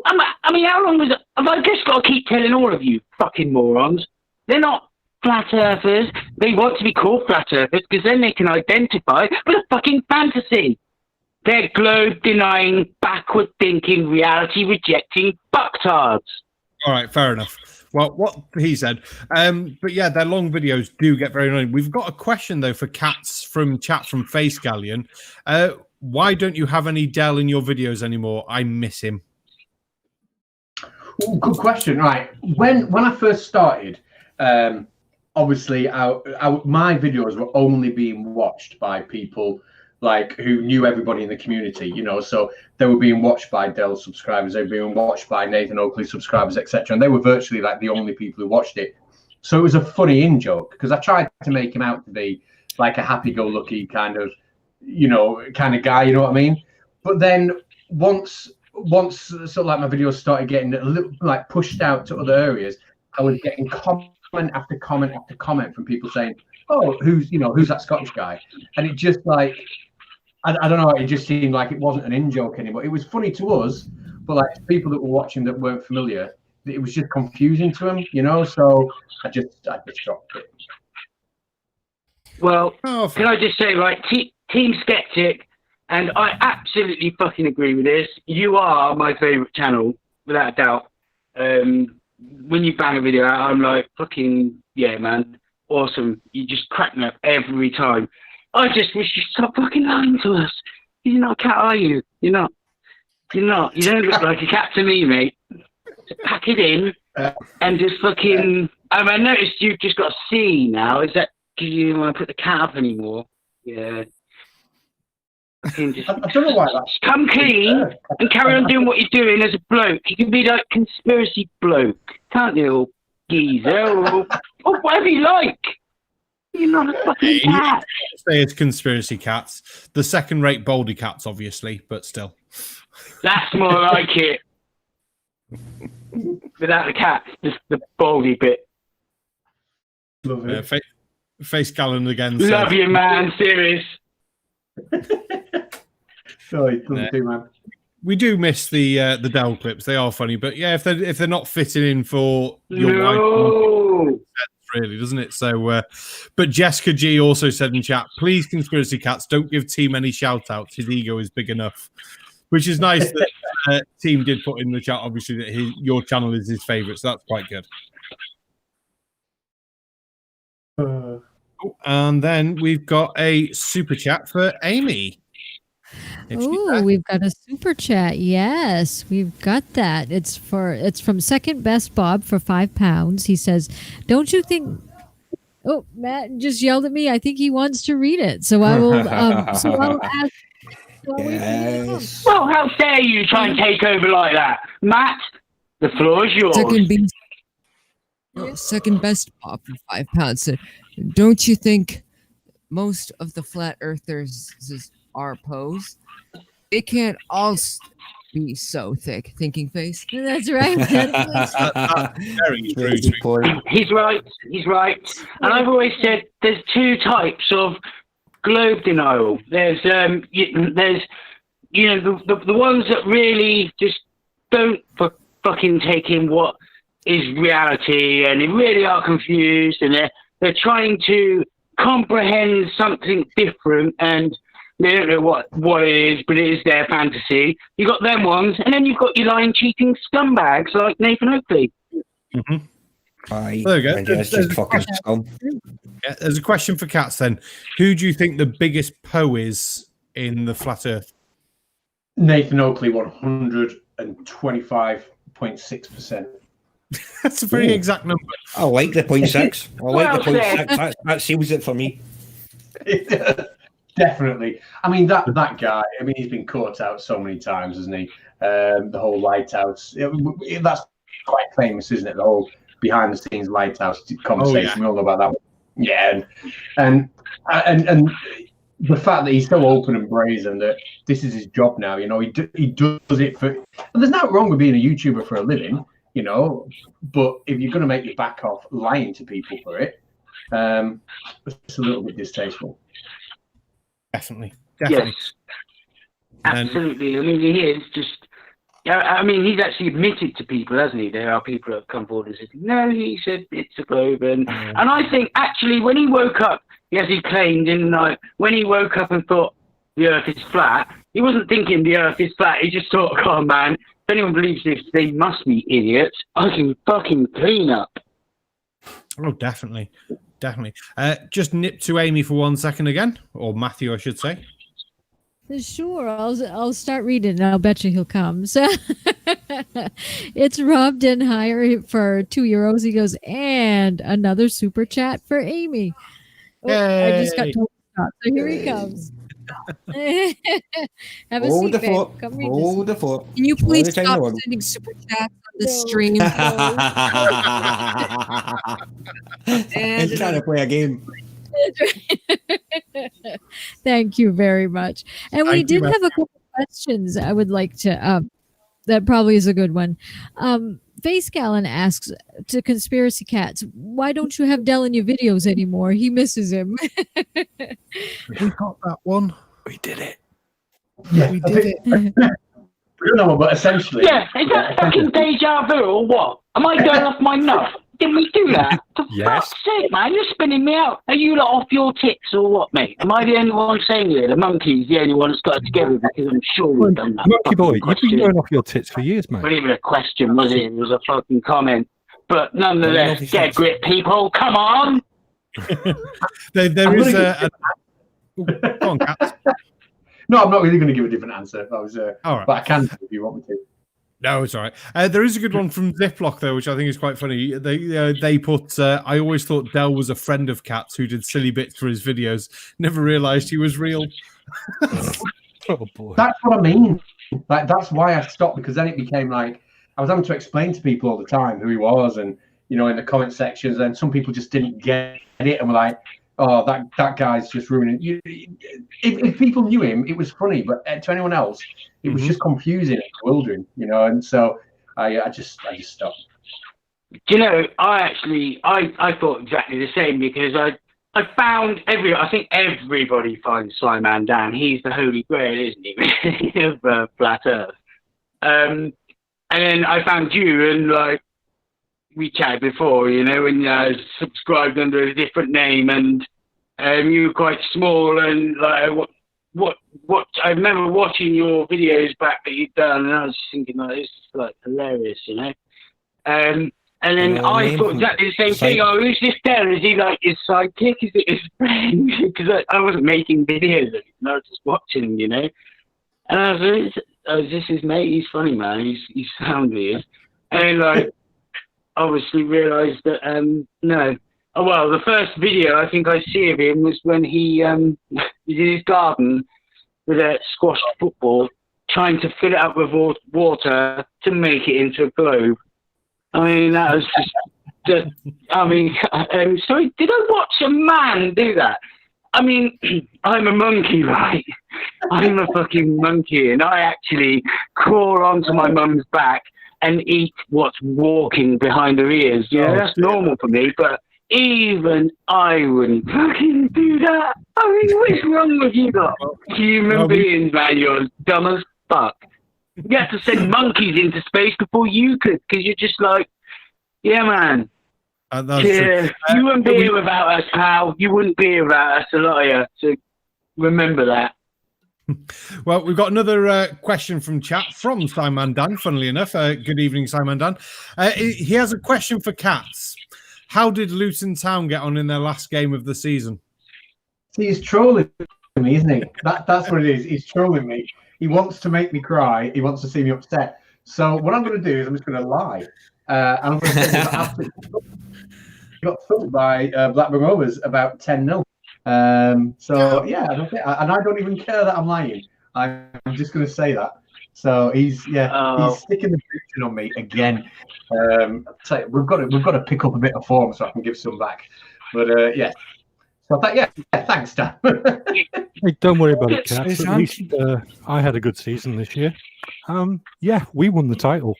I mean, how long was it? Have I just got to keep telling all of you fucking morons? They're not flat earthers. They want to be called flat earthers because then they can identify with a fucking fantasy. They're globe-denying, backward-thinking, reality-rejecting fucktards. All right, fair enough. Well, what he said. But yeah, their long videos do get very annoying. We've got a question, though, for Katz from chat from Face Galleon. Why don't you have any Dell in your videos anymore? I miss him. Ooh, good question. Right. When I first started, obviously my videos were only being watched by people like who knew everybody in the community, you know, so they were being watched by Dell subscribers, they were being watched by Nathan Oakley subscribers, etc. And they were virtually like the only people who watched it. So it was a funny in-joke because I tried to make him out to be like a happy-go-lucky kind of, you know, kind of guy, you know what I mean? But then once sort of like my videos started getting a little like pushed out to other areas, I was getting comment after comment after comment from people saying, oh, who's that Scottish guy? And it just like, I don't know, it just seemed like it wasn't an in-joke anymore. It was funny to us, but like people that were watching that weren't familiar, it was just confusing to them, you know? So I just dropped it. Well, can I just say, right, Team Skeptic, and I absolutely fucking agree with this. You are my favourite channel, without a doubt. When you bang a video out, I'm like, fucking, yeah, man, awesome. You just crack me up every time. I just wish you'd stop fucking lying to us. You're not a cat, are you? You're not. You don't look like a cat to me, mate. Just pack it in and just fucking... I noticed you've just got a C now. Is that because you don't want to put the cat up anymore? Yeah. I don't know why that's... Come clean and carry on doing what you're doing as a bloke. You can be like conspiracy bloke, can't you, or geezer, or whatever you like. You're not a fucking cat. Say it's conspiracy cats. The second-rate Baldy Catz, obviously, but still. That's more like it. Without the cat, just the Baldy bit. Love it. Face Gallen again. Love you, man. Serious. Sorry, man. We do miss the Dell clips. They are funny, but yeah, if they're not fitting in for your wife, really, doesn't it? So, but Jessica G also said in chat, please, Conspiracy Cats, don't give Team any shout outs. His ego is big enough, which is nice that Team did put in the chat, obviously, that your channel is his favorite. So that's quite good. And then we've got a super chat for Aimee. Oh, we've got a super chat. Yes, we've got that. It's from Second Best Bob for £5. He says, "Don't you think?" Oh, Matt just yelled at me. I think he wants to read it, so I will. So I'll ask. Yes. Well, how dare you try and take over like that, Matt? The floor is yours. Second Best Bob for £5 said, "Don't you think most of the flat earthers are pose? They can't all be so thick." Thinking face. That's right. Very true. He's right. He's right. And I've always said there's two types of globe denial. There's the ones that really just don't fucking take in what is reality, and they really are confused, and they're trying to comprehend something different, and they don't know what it is, but it is their fantasy. You got them ones, and then you've got your lying, cheating scumbags like Nathan Oakley. Aye. There we go. There's a question for Katz then. Who do you think the biggest Poe is in the flat Earth? Nathan Oakley, 125.6%. That's a very exact number. I like the 0.6. I like the 0.6. That seals it for me. Definitely. I mean, that guy, I mean, he's been caught out so many times, hasn't he? The whole lighthouse. That's quite famous, isn't it? The whole behind-the-scenes lighthouse conversation. Oh, yeah. We all know about that one. Yeah. And the fact that he's so open and brazen that this is his job now, you know, he does it for... And there's nothing wrong with being a YouTuber for a living, you know, but if you're going to make your back off lying to people for it, it's a little bit distasteful. Definitely. Yes, absolutely. I mean, he is just... I mean, he's actually admitted to people, hasn't he? There are people that have come forward and said, no, he said it's a globe. And I think, actually, when he woke up, as he claimed in the night, when he woke up and thought the Earth is flat, he wasn't thinking the Earth is flat. He just thought, oh, man, if anyone believes this, they must be idiots. I can fucking clean up. Oh, definitely. Definitely. Just nip to Aimee for 1 second again, or Matthew, I should say. Sure, I'll start reading, and I'll bet you he'll come. So it's Rob Denhire for €2. He goes, and another super chat for Aimee. Oh, I just got told to stop, so here he comes. Have a seat, babe. Come read Hold this. the fort. Can you please stop sending super chats on the stream? He's trying to play a game. Thank you very much. And we did have a couple questions I would like to that probably is a good one. Face Gallon asks to Conspiracy Cats, why don't you have Del in your videos anymore? He misses him. We got that one. We did it. Yeah, we did it. No, but essentially... Yeah, is that fucking deja vu or what? Am I going off my nut? Did we do that? For fuck's sake, man, you're spinning me out. Are you lot off your tits or what, mate? Am I the only one saying it? The monkey's the only one that's got it together because I'm sure we've done that. Monkey boy, you've been going off your tits for years, mate. Not even a question, was it? It was a fucking comment. But nonetheless, dead grit people, come on! there is a... Go on, Katz. No, I'm not really going to give a different answer. All right. But I can if you want me to. No, it's all right. There is a good one from Ziploc, though, which I think is quite funny. They put, I always thought Del was a friend of Katz who did silly bits for his videos. Never realised he was real. Oh, boy. That's what I mean. Like, that's why I stopped, because then it became like, I was having to explain to people all the time who he was, and, you know, in the comment sections, and some people just didn't get it, and were like, oh, that guy's just ruining it. If people knew him, it was funny, but to anyone else, it was just confusing and bewildering, you know. And so I just stopped. Do you know, I thought exactly the same, because I found I think everybody finds Slyman Dan. He's the holy grail, isn't he? Of flat Earth. And then I found you, and like we chatted before, you know, when I subscribed under a different name, and you were quite small, and like what I remember watching your videos back that you'd done, and I was thinking, like, this is like hilarious, you know. And And then I thought exactly the same thing. Oh, who's this there? Is he like his sidekick? Is it his friend? Because I wasn't making videos. I was just watching, you know. And I was like, oh, is this his mate? He's funny, man. He's sound weird. And then, like, obviously realised that, no. Oh, well, the first video I think I see of him was when he was in his garden with a squash football, trying to fill it up with water to make it into a globe. I mean, that was just I mean, sorry, did I watch a man do that? I mean, I'm a monkey, right? I'm a fucking monkey, and I actually crawl onto my mum's back and eat what's walking behind her ears. You know, that's normal for me, but even I wouldn't fucking do that. I mean, what's wrong with you lot? Human beings, man, you're dumb as fuck. You have to send monkeys into space before you could, because you're just like, yeah, man. Yeah, you wouldn't be here without us, pal. You wouldn't be here without us, a lot of you. So remember that. Well, we've got another question from chat from Simon Dan, funnily enough. Good evening, Simon Dan. He has a question for Catz. How did Luton Town get on in their last game of the season? See, he's trolling me, isn't he? That's what it is. He's trolling me. He wants to make me cry. He wants to see me upset. So what I'm going to do is I'm just going to lie. And I'm going to say that got thumped by Blackburn Rovers about 10-0. Yeah, and I don't even care that I'm lying. I'm just going to say that. So he's sticking the boot on me again. So we've got to pick up a bit of form so I can give some back. But yeah. So thanks, Dan. Hey, don't worry about it, Catz. At least I had a good season this year. We won the title.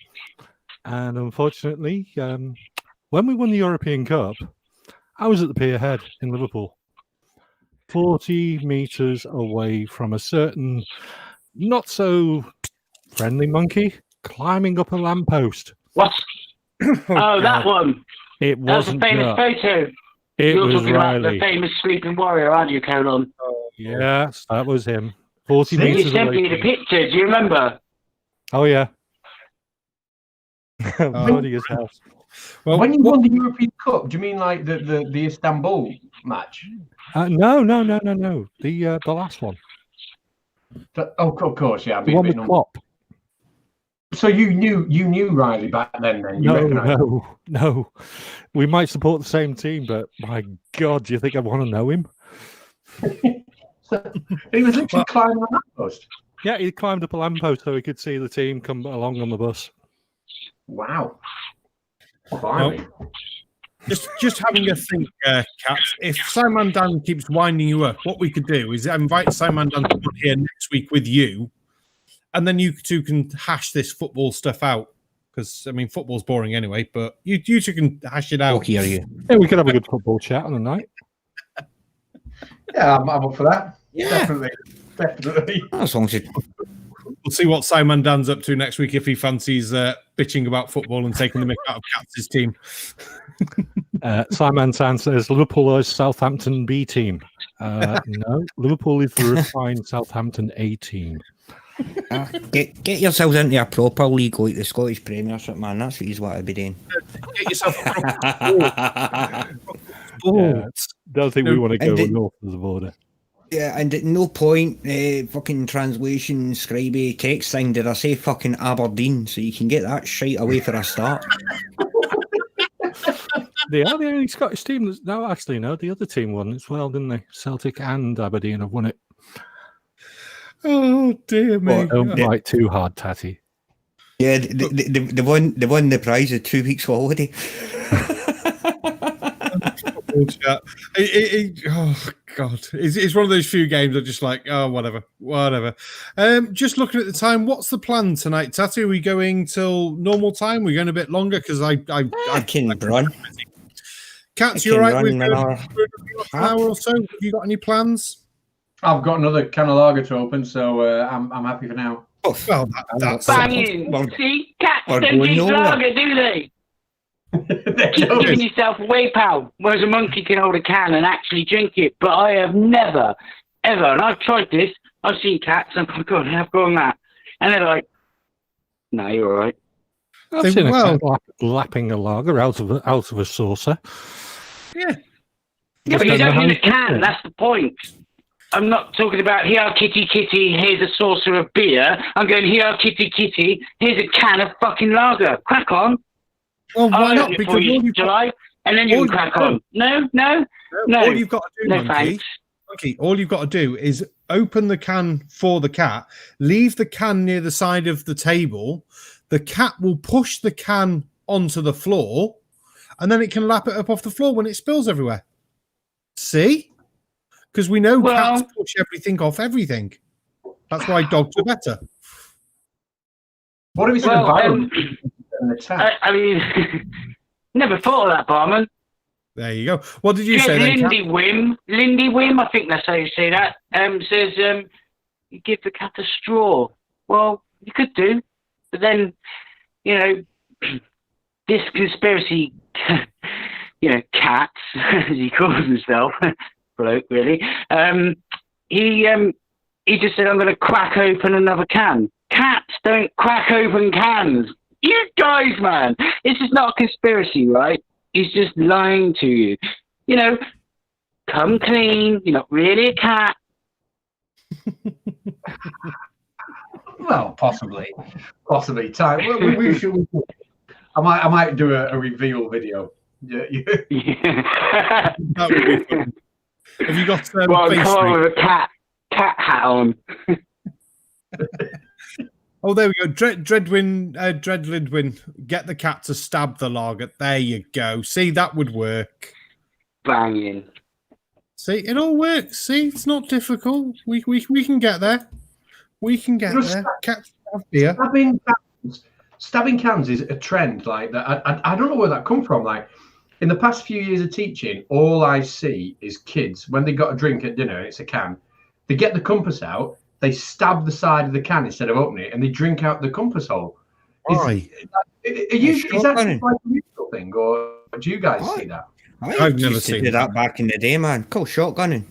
And unfortunately, when we won the European Cup, I was at the pier head in Liverpool, 40 metres away from a certain not so friendly monkey climbing up a lamppost. What? That one. It wasn't that was a famous photo. You're talking Riley. about the famous sleeping warrior, aren't you, Colin? Yes, that was him. 40 metres away. You sent me the picture. Do you remember? Oh, yeah. Bloody as hell. Well, when you won the European Cup, do you mean like the Istanbul match? No. The last one. Of course, yeah. The one with Klopp. So you knew Riley back then? No. We might support the same team, but my God, do you think I want to know him? So he was literally climbing a lamppost. Yeah, he climbed up a lamppost so he could see the team come along on the bus. Wow. Well, just having a think, Catz. If Simon Dan keeps winding you up, what we could do is invite Simon Dan to come here next week with you, and then you two can hash this football stuff out. Because I mean, football's boring anyway. But you two can hash it out. Lucky are you? Yeah, we could have a good football chat on the night. Yeah, I'm up for that. Yeah, definitely. As long as you... We'll see what Simon Dan's up to next week if he fancies bitching about football and taking the mick out of Katz's team. Simon Dan says Liverpool is Southampton B team. No, Liverpool is the refined Southampton A team. Get yourselves into a proper league like the Scottish Premiership, man. That's what you want to be doing. Get yourself a proper sports. Don't think we want to go north of the border. Yeah, and at no point, fucking translation, scribey text thing, did I say fucking Aberdeen, so you can get that shite away for a start. They are the only Scottish team that's... No, actually, no, the other team won as well, didn't they? Celtic and Aberdeen have won it. Oh, dear me. Don't bite too hard, Tatty. Yeah, they won the prize of 2 weeks holiday. Oh God! It's one of those few games I'm just like, oh, whatever. Just looking at the time, what's the plan tonight, Tatty? Are we going till normal time? We're going a bit longer because I can run. Catz, you all right with an hour or so? Have you got any plans? I've got another can of lager to open, so I'm happy for now. Oh, well, that's banging. See, Cats don't drink lager, do they? Keep giving yourself away, pal. Whereas a monkey can hold a can and actually drink it, but I have never, ever, and I've tried this. I've seen Cats, and I'm like, God, have gone that, and they're like, "No, you're all right." I've seen a cat lapping a lager out of a saucer. Yeah. Yeah, but you don't need a can. That's the point. I'm not talking about here, kitty, kitty, here's a saucer of beer. I'm going here, kitty, kitty, here's a can of fucking lager. Crack on. Well, why I'll not? open it Because for you, July, and then you can crack on. No. All you've got to do, No, Monkey, thanks. Monkey, all you've got to do is open the can for the cat, leave the can near the side of the table. The cat will push the can onto the floor, and then it can lap it up off the floor when it spills everywhere. See? Because we know cats push everything off everything. That's why dogs are better. What if it's an environment? I mean, never thought of that, Barman. There you go. What did you say then, Cat? Lindy Wim, I think that's how you say that, says you give the cat a straw. Well, you could do, but then, you know, this conspiracy, you know, Catz, as he calls himself, bloke, really, he just said, I'm going to crack open another can. Cats don't crack open cans. You guys, man, this is not a conspiracy, right? He's just lying to you. You know, come clean. You're not really a cat. Well, possibly. Time. We should. I might do a reveal video. Yeah. That would be fun. Have you got well, face come on with a cat hat on. Oh, there we go. Dreadlindwin, get the cat to stab the lager. There you go. See, that would work. Banging. See, it all works. See, it's not difficult. We can get there. We can get there. Cats have beer. Stabbing cans is a trend like that. I don't know where that come from. Like in the past few years of teaching, all I see is kids when they got a drink at dinner. It's a can. They get the compass out. They stab the side of the can instead of opening it, and they drink out the compass hole. Why? Is that like a musical thing, or do you guys see that? I've never seen that back in the day, man. Called shotgunning.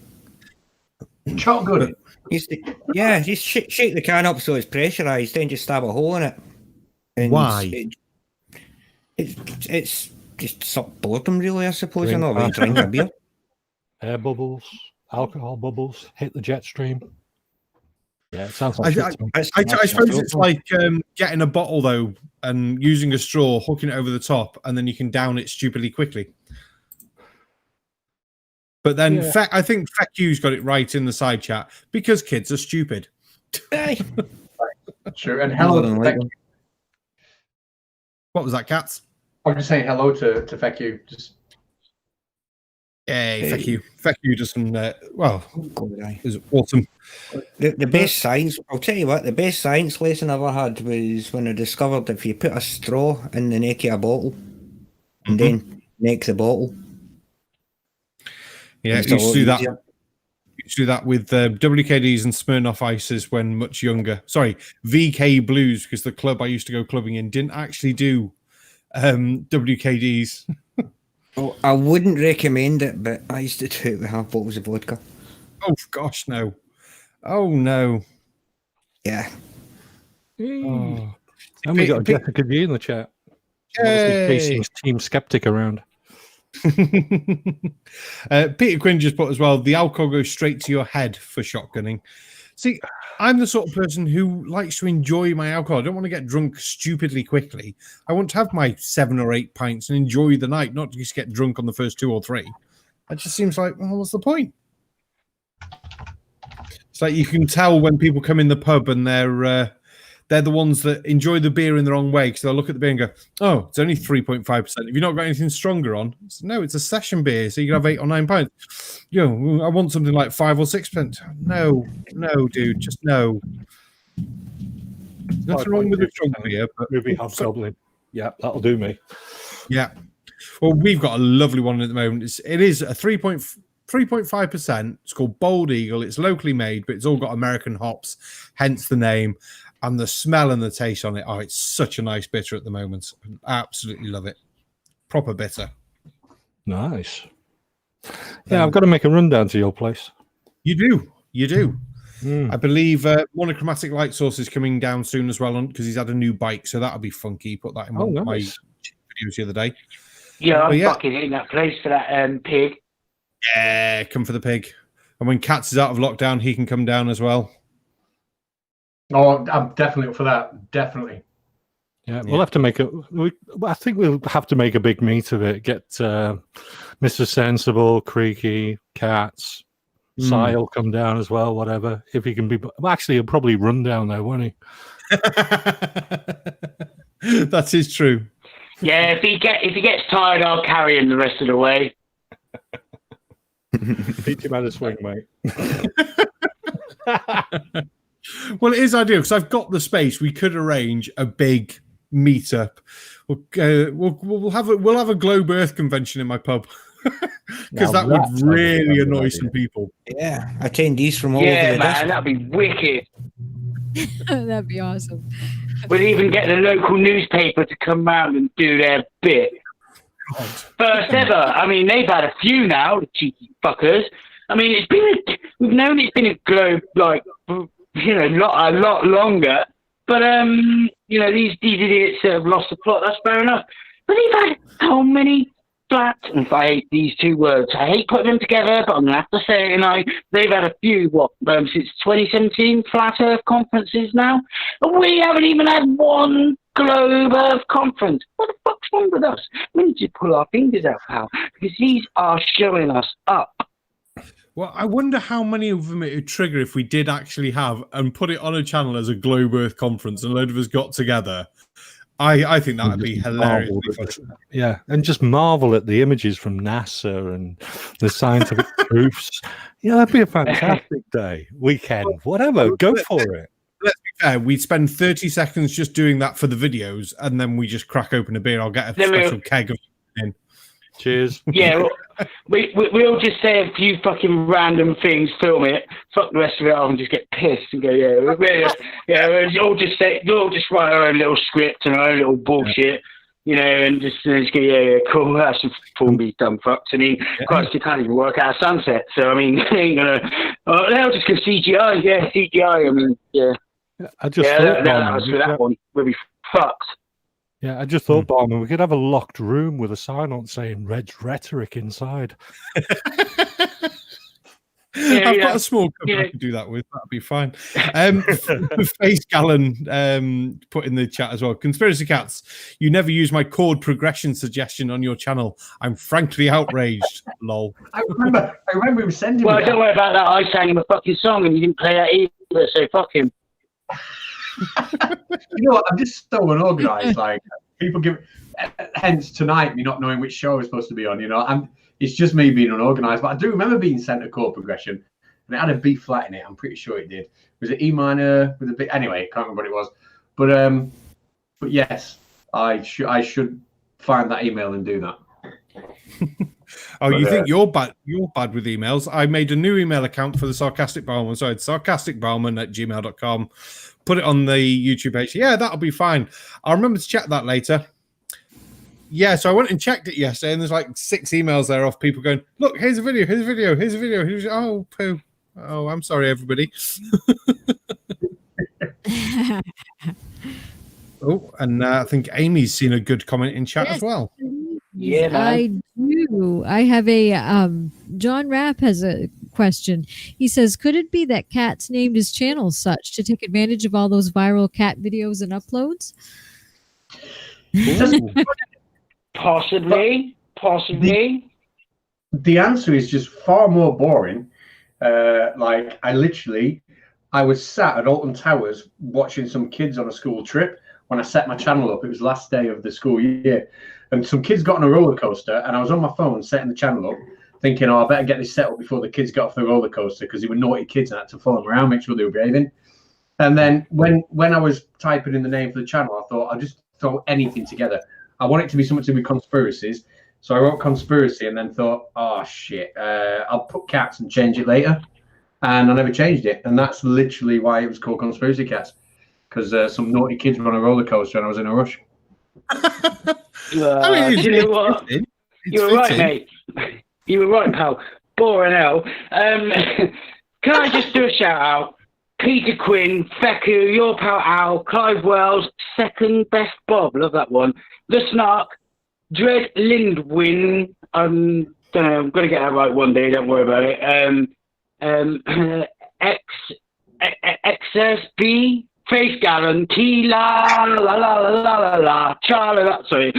Shotgunning? Just shake the can up so it's pressurised, then just stab a hole in it. And why? It's just some boredom, really, I suppose. I know, drink a beer. Air bubbles, alcohol bubbles, hit the jet stream. Yeah, it sounds like I suppose it's like getting a bottle, though, and using a straw, hooking it over the top, and then you can down it stupidly quickly. But then I think Feck You's got it right in the side chat, because kids are stupid. Sure, and hello. What was that, Catz? I'm just saying hello to Feck You. Just... Hey, Feck You. Feck You does some, is awesome. The best science, I'll tell you what, the best science lesson I ever had was when I discovered if you put a straw in the neck of a bottle and then neck the bottle. Yeah, you used to do that. You used to do that with WKDs and Smirnoff Ices when much younger. Sorry, VK Blues, because the club I used to go clubbing in didn't actually do WKDs. Oh, I wouldn't recommend it, but I used to do it with half bottles of vodka. Oh gosh, no! Oh no! Yeah. Oh. And we got Jessica G in the chat. Casey's Team Skeptic around. Peter Quinn just put as well, the alcohol goes straight to your head for shotgunning. See, I'm the sort of person who likes to enjoy my alcohol. I don't want to get drunk stupidly quickly. I want to have my 7 or 8 pints and enjoy the night, not just get drunk on the first 2 or 3. It just seems like, well, what's the point? It's like you can tell when people come in the pub and they're the ones that enjoy the beer in the wrong way, because they'll look at the beer and go, oh, it's only 3.5%. Have you not got anything stronger on? No, it's a session beer, so you can have 8 or 9 pints. You know, I want something like 5 or 6%. No, dude, just no. There's nothing wrong with a strong beer. But movie Hobgoblin. Yeah, that'll do me. Yeah. Well, we've got a lovely one at the moment. It is a 3.5%. It's called Bold Eagle. It's locally made, but it's all got American hops, hence the name. And the smell and the taste on it, oh, it's such a nice bitter at the moment. I absolutely love it. Proper bitter. Nice. Yeah, I've got to make a run down to your place. You do. I believe monochromatic light source is coming down soon as well because he's had a new bike, so that'll be funky. Put that in my videos the other day. Yeah, I'm fucking hitting that place for that pig. Yeah, come for the pig. And when Catz is out of lockdown, he can come down as well. Oh, I'm definitely up for that. Definitely. Yeah, we'll have to make I think we'll have to make a big meet of it. Get Mr. Sensible, Creaky, Catz, Sci will come down as well. Whatever, if he can be. Well, actually, he'll probably run down there, won't he? That is true. Yeah, if he gets tired, I'll carry him the rest of the way. Teach him how to swing, mate. Well, it is ideal because I've got the space. We could arrange a big meetup. We'll have a Globe Earth convention in my pub because that would really annoy some people. Yeah, attendees from all over the man, district. that'd be wicked. That'd be awesome. We'll even get the local newspaper to come round and do their bit. God. First ever. I mean, they've had a few now, the cheeky fuckers. I mean, we've known it's been a globe like a lot longer. But these idiots have lost the plot. That's fair enough. But they've had how many flats? And I hate these two words. I hate putting them together, but I'm gonna have to say it. They've had a few since 2017 flat Earth conferences now, and we haven't even had one Globe Earth conference. What the fuck's wrong with us? We need to pull our fingers out, pal, because these are showing us up. Well, I wonder how many of them it would trigger if we did actually have and put it on a channel as a Globe Earth conference and a load of us got together. I think that would be hilarious. Yeah, and just marvel at the images from NASA and the scientific proofs. Yeah, that'd be a fantastic day, weekend, whatever. Go for it. Let's be fair, we'd spend 30 seconds just doing that for the videos, and then we just crack open a beer. I'll get a special keg of in. Cheers. Yeah, we'll just say a few fucking random things, film it, fuck the rest of it off, and just get pissed and go, we'll all just write our own little script and our own little bullshit, and just go, cool, that's some fun, these dumb fucks. I mean, Christ, you can't even work out a sunset, so I mean, they ain't gonna. They'll just go CGI, CGI. I mean, I just thought that one, we'll be fucked. Yeah, I just thought, Barman, we could have a locked room with a sign on saying Red's Rhetoric inside. I've got a small company I could do that with. That'd be fine. Face Gallon put in the chat as well. Conspiracy Cats, you never use my chord progression suggestion on your channel. I'm frankly outraged. Lol. I remember him sending. Well, don't worry about that. I sang him a fucking song and he didn't play that either. So fuck him. You know what? I'm just so unorganized. Like people give. Hence tonight, me not knowing which show I was supposed to be on. It's just me being unorganized. But I do remember being sent a chord progression, and it had a B flat in it. I'm pretty sure it did. Was it E minor with a bit? Anyway, can't remember what it was. But yes, I should find that email and do that. You think you're bad? You're bad with emails. I made a new email account for the Sarcastic Barman. So it's sarcasticbarman@gmail.com. Put it on the YouTube page. Yeah, that'll be fine. I'll remember to check that later. Yeah, so I went and checked it yesterday, and there's like 6 emails there of people going, "Look, here's a video, here's a video, here's a video." Oh, poo. Oh, I'm sorry, everybody. And I think Amy's seen a good comment in chat as well. Yeah, man. I do. I have a John Rapp has a question. He says, could it be that Catz named his channel such to take advantage of all those viral cat videos and uploads? Possibly. The answer is just far more boring. Like I was sat at Alton Towers watching some kids on a school trip when I set my channel up. It was last day of the school year, and some kids got on a roller coaster, and I was on my phone setting the channel up, thinking, I better get this set up before the kids got off the roller coaster, because they were naughty kids and I had to follow them around, make sure they were behaving. And then when I was typing in the name for the channel, I thought I'll just throw anything together. I want it to be something to do with conspiracies. So I wrote conspiracy and then thought, oh shit, I'll put Catz and change it later. And I never changed it. And that's literally why it was called Conspiracy Catz. Because some naughty kids were on a roller coaster and I was in a rush. You know what? You were right, mate. You were right, pal. Boring hell. Can I just do a shout out? Peter Quinn, Feku, Your Pal Al, Clive Wells, Second Best Bob, love that one. The Snark, Dread Lindwin, don't know, I'm going to get that right one day, don't worry about it. XSB, Faith Gallon, Keelah, la la la la la la, Charlie, sorry,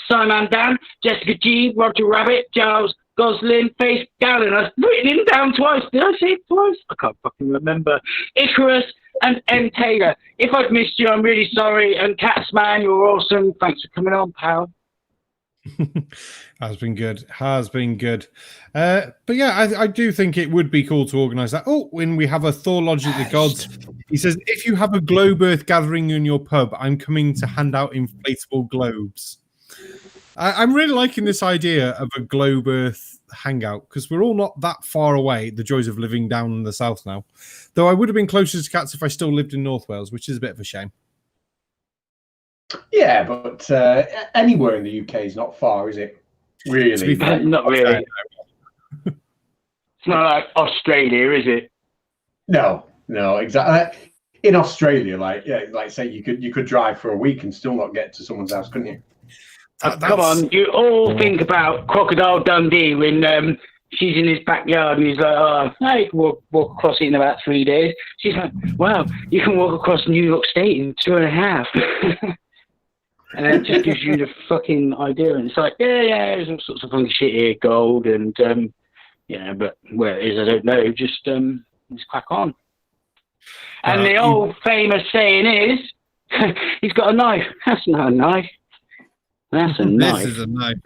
Simon Dan, Jessica G, Roger Rabbit, Giles Goslin, Faith Gallon. I've written him down twice. Did I say it twice? I can't fucking remember. Icarus and M. Taylor. If I've missed you, I'm really sorry. And Catsman, you're awesome. Thanks for coming on, pal. Has been good. But yeah, I do think it would be cool to organise that. Oh, when we have a Thor Logic the Gods, he says, if you have a globe earth gathering in your pub, I'm coming to hand out inflatable globes. I'm really liking this idea of a globe earth hangout because we're all not that far away. The joys of living down in the south now. Though I would have been closer to Cats if I still lived in North Wales, which is a bit of a shame. Yeah, but anywhere in the UK is not far, is it? Really? Not really. It's not like Australia, is it? No, exactly. In Australia, like say you could drive for a week and still not get to someone's house, couldn't you? Come on, you all think about Crocodile Dundee when she's in his backyard and he's like, oh, I can walk across it in about 3 days. She's like, wow, you can walk across New York State in 2.5. And it just gives you the fucking idea. And it's like, yeah, there's all sorts of funky shit here, gold, and, but where it is, I don't know. Just crack on. And the old famous saying is, he's got a knife. That's not a knife. That's a knife. This is a knife.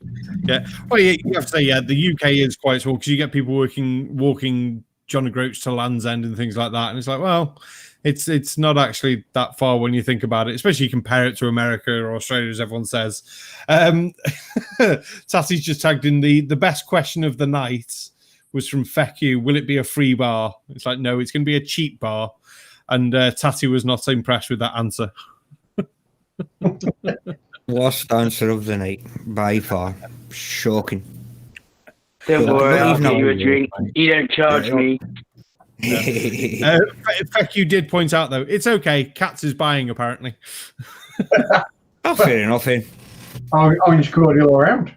Yeah. Well, you have to say, the UK is quite small because you get people walking John O'Groats to Land's End and things like that. And it's like, well, it's not actually that far when you think about it, especially you compare it to America or Australia, as everyone says. Tattie's just tagged in the best question of the night was from Feku. Will it be a free bar? It's like, no, it's going to be a cheap bar. And Tattie was not impressed with that answer. Worst answer of the night, by far. Shocking. Don't worry, I'll give you a drink. You don't charge me. Feku did point out, though, it's okay. Cats is buying, apparently. Oh, fair enough, then. Orange cordial all around.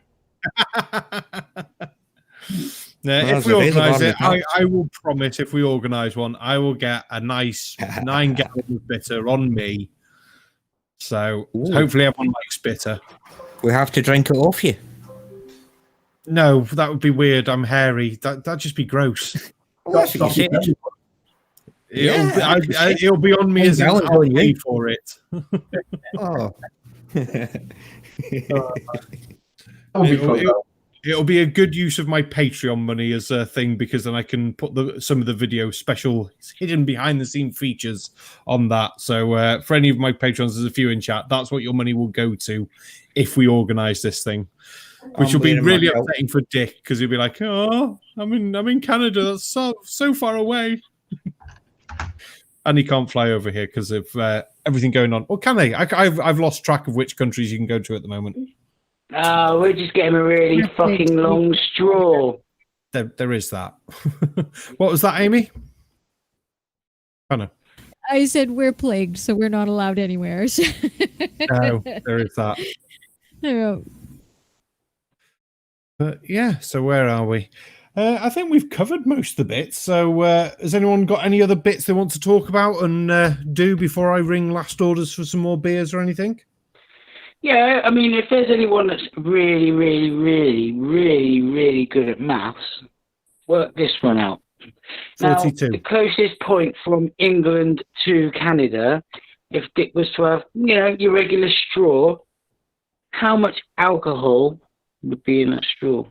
If we organise it, I will promise if we organise one, I will get a nice 9 gallons of bitter on me. So hopefully everyone likes bitter. We have to drink it off you. No, that would be weird. I'm hairy. That'd just be gross. Well, that's what you said. It'll be on me as I'll pay for it. Oh. It'll be a good use of my Patreon money as a thing because then I can put some of the video special hidden behind the scene features on that. So for any of my patrons, there's a few in chat. That's what your money will go to if we organise this thing, which will be really upsetting for Dick because he'll be like, "Oh, I'm in Canada. That's so far away." And he can't fly over here because of everything going on. Or can they? I've lost track of which countries you can go to at the moment. Oh, we're just getting a really fucking long straw. There is that. What was that, Amy? Hannah. I said we're plagued, so we're not allowed anywhere. No, there is that. No. But yeah, so where are we? I think we've covered most of the bits. So has anyone got any other bits they want to talk about and do before I ring last orders for some more beers or anything? Yeah, I mean, if there's anyone that's really, really, really, really, really good at maths, work this one out. 42. Now, the closest point from England to Canada, if Dick was to have, your regular straw, how much alcohol would be in that straw?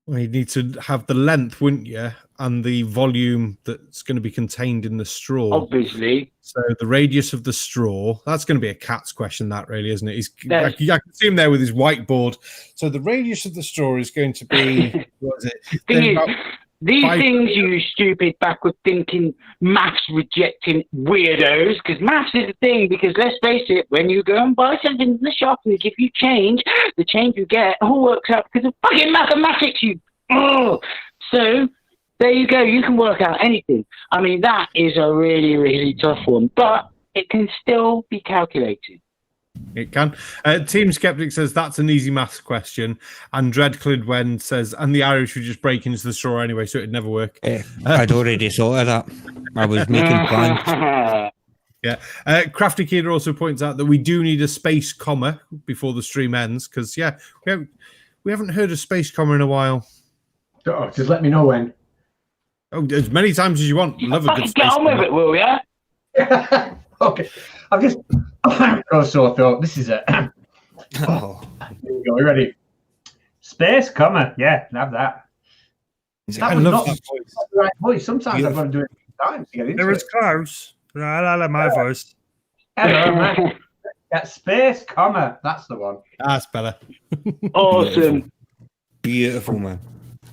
Well, you need to have the length, wouldn't you? And the volume that's going to be contained in the straw. Obviously. So the radius of the straw, that's going to be a Cat's question, that really, isn't it? I can see him there with his whiteboard. So the radius of the straw is going to be, what is it? These things, you stupid backward thinking, maths rejecting weirdos, because maths is a thing, because let's face it, when you go and buy something in the shop and they give you change, the change you get all works out because of fucking mathematics, So There you go. You can work out anything. I mean, that is a really, really tough one, but it can still be calculated. It can. Team Skeptic says that's an easy maths question. And Dreadclidwen says, and the Irish would just break into the straw anyway, so it'd never work. I'd already thought of that. I was making plans. Yeah. Krafty Keelah also points out that we do need a space comma before the stream ends, because, yeah, we haven't heard a space comma in a while. Oh, just let me know when. Oh, as many times as you want. Love a good space get on comma. with it, will ya? Okay. I've just got a sore throat. This is it. Oh. Here we go. Are you ready? Space comma. Yeah, have that. I was love not that voice. the right voice. Sometimes I've got to do it 3 times to get into it. close. I like my voice. Hello, man. Yeah, space comma. That's the one. That's better. Awesome. Beautiful, man.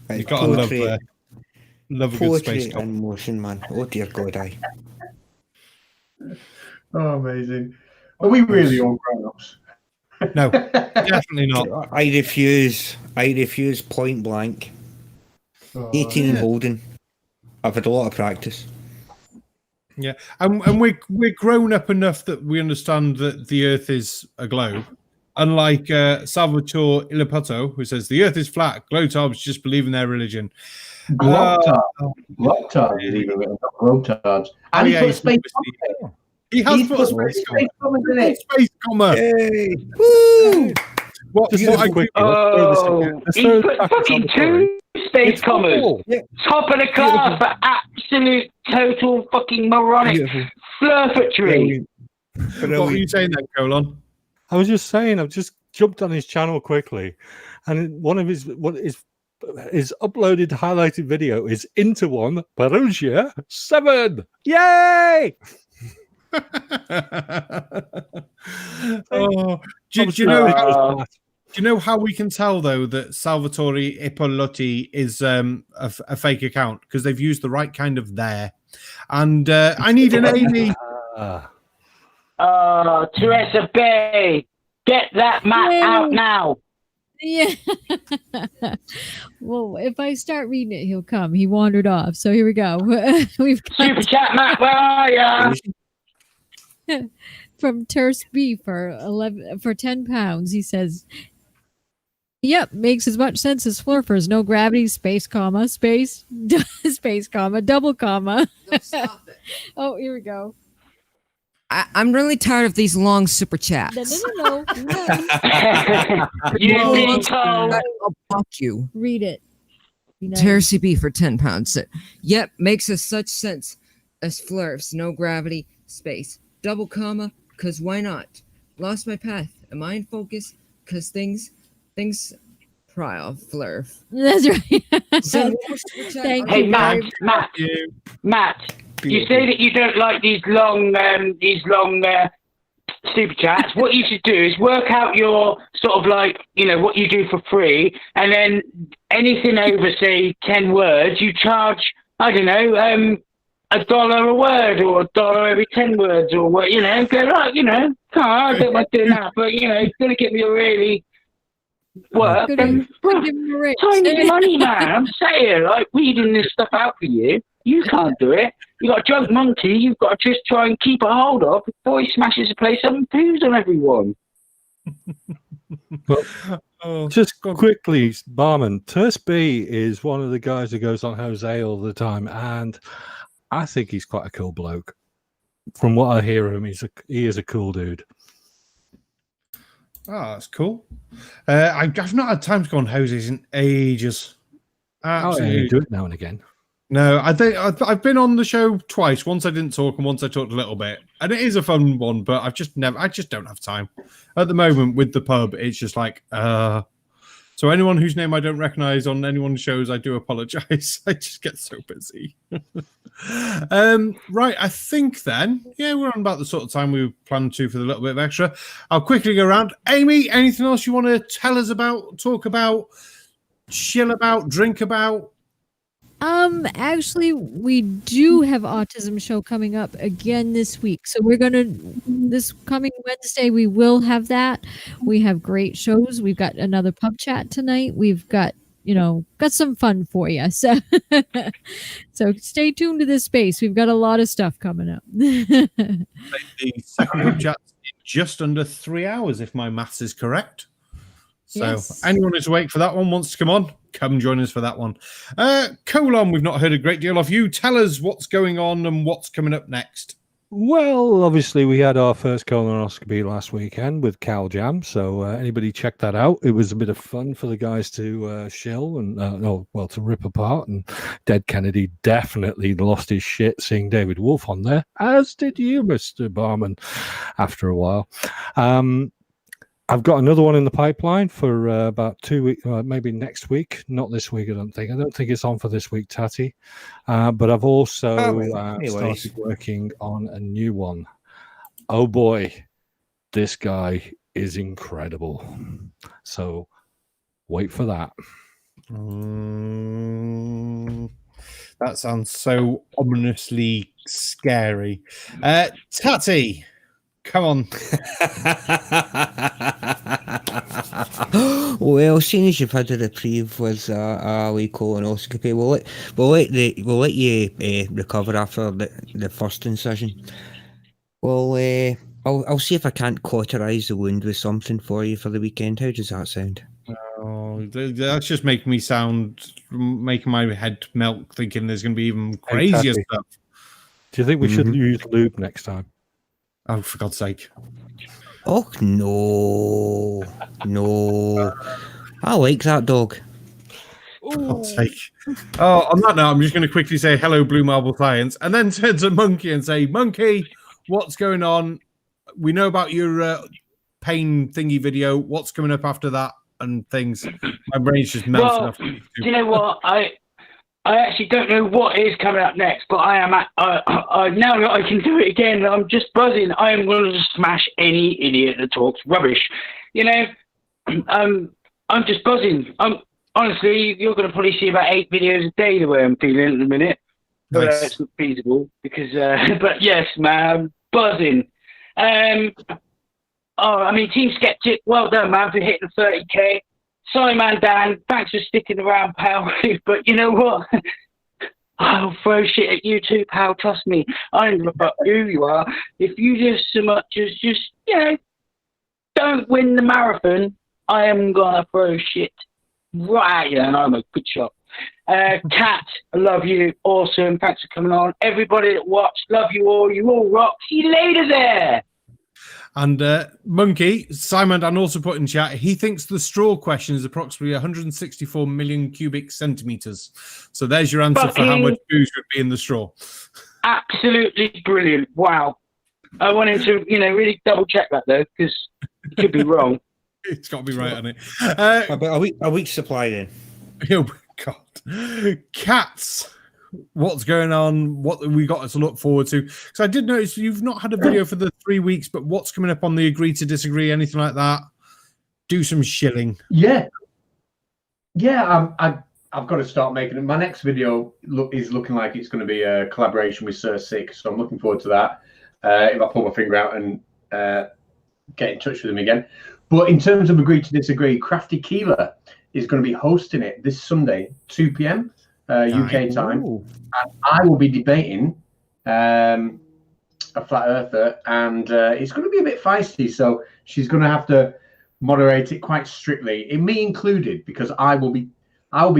You got to love a good space poetry comma. in motion, man. Oh dear God, I. Oh, amazing. Are we really all grown-ups? No, definitely not. I refuse point blank. 18 and holding. I've had a lot of practice. Yeah, and we're grown up enough that we understand that the Earth is a globe. Unlike Salvatore Ilapato, who says the Earth is flat, globtards just believe in their religion. Globtards. Globtards is even written, not globtards. And he put space comma. He has He's put a space comma. comma in it. Space comma. Hey. Woo! What Just I a quick- He put fucking 2 space commas. Yeah. Top of the class for absolute, total fucking moronic Beautiful. flirfatry. what were you saying then, Colon? I was just saying, I've just jumped on his channel quickly, and one of his uploaded highlighted video is Into One Perugia 7. Yay! Oh, do you know how we can tell though that Salvatore Ippoliti is a fake account? Because they've used the right kind of there. And I need an Aimee. Teresa Bay, get that map out now. Yeah. Well, if I start reading it, he'll come. He wandered off. So here we go. We've got Super chat, Matt, where are ya? from Terse B for £10. He says, "Yep, makes as much sense as Flurfers. No gravity, space, comma, space, space, comma, double comma." No, stop it. Oh, here we go. I'm really tired of these long super chats. No. You've been told. I'll block you. Read it. Be nice. Terry CB for £10. Yep, makes as such sense as Flurfs. No gravity, space, double comma, cause why not? Lost my path. Am I in focus? Cause things prior Flurf. That's right. So, Thank Hey, you. Matt. You say that you don't like these long super chats. What you should do is work out your sort of like, what you do for free, and then anything over, say, 10 words, you charge, I don't know, $1 a word or $1 every 10 words, or what, go right, I don't like doing that, but it's gonna get me a really work. Then tiny money, man. I'm saying, like, reading this stuff out for you. You can't do it. You got a drunk monkey. You've got to just try and keep a hold of before he smashes the place up and poos on everyone. Just quickly, Barman, Terse B is one of the guys who goes on Jose all the time, and I think he's quite a cool bloke. From what I hear of him, he is a cool dude. Oh, that's cool. I've not had time to go on Jose's in ages. Absolutely. You do it now and again. No, I think I've been on the show twice. Once I didn't talk, and once I talked a little bit. And it is a fun one, but I just don't have time at the moment with the pub. It's just like, So anyone whose name I don't recognize on anyone's shows, I do apologize. I just get so busy. Right, I think then, we're on about the sort of time we planned to for the little bit of extra. I'll quickly go around. Aimee, anything else you want to tell us about, talk about, chill about, drink about? Actually, we do have Autism Show coming up again this week. So this coming Wednesday, we will have that. We have great shows. We've got another pub chat tonight. We've got got some fun for you. So, so stay tuned to this space. We've got a lot of stuff coming up. The second PubChat in just under 3 hours, if my maths is correct. So Yes. anyone who's awake for that one wants to come on, come join us for that one. Colon, we've not heard a great deal of you. Tell us what's going on and what's coming up next. Well, obviously, we had our first colonoscopy last weekend with Cal Jam, so anybody check that out. It was a bit of fun for the guys to shill and, to rip apart. And Dead Kennedy definitely lost his shit seeing David Wolf on there, as did you, Mr. Barman, after a while. I've got another one in the pipeline for about 2 weeks, maybe next week. Not this week, I don't think. I don't think it's on for this week, Tatty. But I've also started working on a new one. Oh boy, this guy is incredible. So wait for that. That sounds so ominously scary. Tatty, come on. Well, seeing as you've had a reprieve with a wee colonoscopy, we'll let you recover after the first incision. Well, I'll see if I can't cauterize the wound with something for you for the weekend. How does that sound? Oh, that's just making my head melt, thinking there's going to be even crazier stuff. Do you think we should use lube next time? Oh, for God's sake. Oh, no. I like that dog. For God's sake. Oh, on that note, I'm just going to quickly say hello, Blue Marble Science, and then turn to Monkey and say, Monkey, what's going on? We know about your pain thingy video. What's coming up after that and things? My brain's just melting off. Do you know what? I actually don't know what is coming up next, but I am now that I can do it again, I'm just buzzing. I am going to smash any idiot that talks rubbish. I'm just buzzing. Honestly, you're going to probably see about 8 videos a day the way I'm feeling at the minute. But Nice. it's not feasible because, but yes, man, I'm buzzing. Team Skeptic, well done, man, for hitting 30k. Sorry, man, Dan. Thanks for sticking around, pal. But you know what? I'll throw shit at you too, pal. Trust me. I don't give a fuck who you are. If you just so much as don't win the marathon, I am gonna throw shit right at you, and I'm a good shot. Kat, I love you. Awesome. Thanks for coming on. Everybody that watched, love you all. You all rock. See you later there. And Monkey, Simon, and also put in chat, he thinks the straw question is approximately 164 million cubic centimeters. So there's your answer for how much booze would be in the straw. Absolutely brilliant. Wow. I wanted to, really double check that though, because it could be wrong. It's got to be right on it. About a week's supply then. Oh, God. Cats. What's going on? What we got to look forward to? Because I did notice you've not had a video for the 3 weeks, but what's coming up on the Agree to Disagree? Anything like that? Do some shilling. Yeah. I've got to start making it. My next video is looking like it's going to be a collaboration with Sir Sick, so I'm looking forward to that. If I pull my finger out and get in touch with him again. But in terms of Agree to Disagree, Krafty Keelah is going to be hosting it this Sunday, 2 p.m. UK time. And I will be debating a flat earther, and it's going to be a bit feisty, so she's going to have to moderate it quite strictly, and me included, because I will be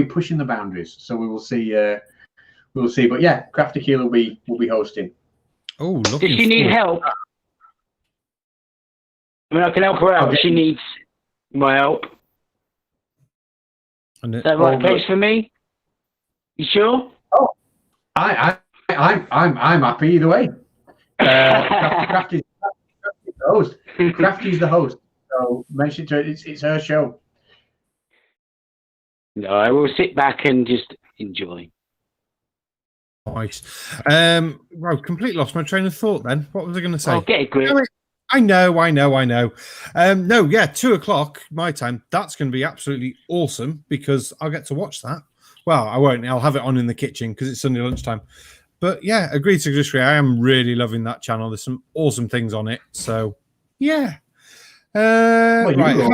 pushing the boundaries. So we will see. But yeah, Krafty Keelah will be hosting. Oh, does she need help? I can help her out. She needs my help. And is that the right place for me? You sure? Oh, I'm happy either way. Krafty's the host. Krafty's the host. So mention to her, it's her show. No, I will sit back and just enjoy. Nice. Well, completely lost my train of thought then. What was I going to say? I'll get a grip. I know. No, yeah, 2 o'clock my time. That's going to be absolutely awesome because I'll get to watch that. Well, I won't. I'll have it on in the kitchen because it's Sunday lunchtime. But yeah, Agree to Disagree. I am really loving that channel. There's some awesome things on it. So yeah. Right.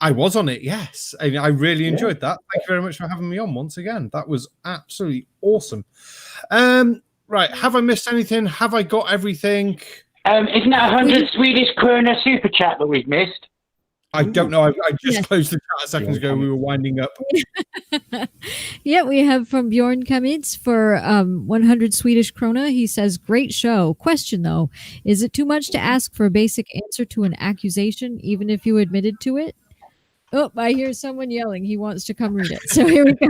I was on it, yes. And I really enjoyed that. Thank you very much for having me on once again. That was absolutely awesome. Right, have I missed anything? Have I got everything? Isn't that 100 Swedish krona super chat that we've missed? I don't know. I just closed the chat seconds ago. We were winding up. Yeah, we have from Bjorn Kamitz for 100 Swedish krona. He says, great show. Question, though. Is it too much to ask for a basic answer to an accusation, even if you admitted to it? Oh, I hear someone yelling. He wants to come read it. So here we go.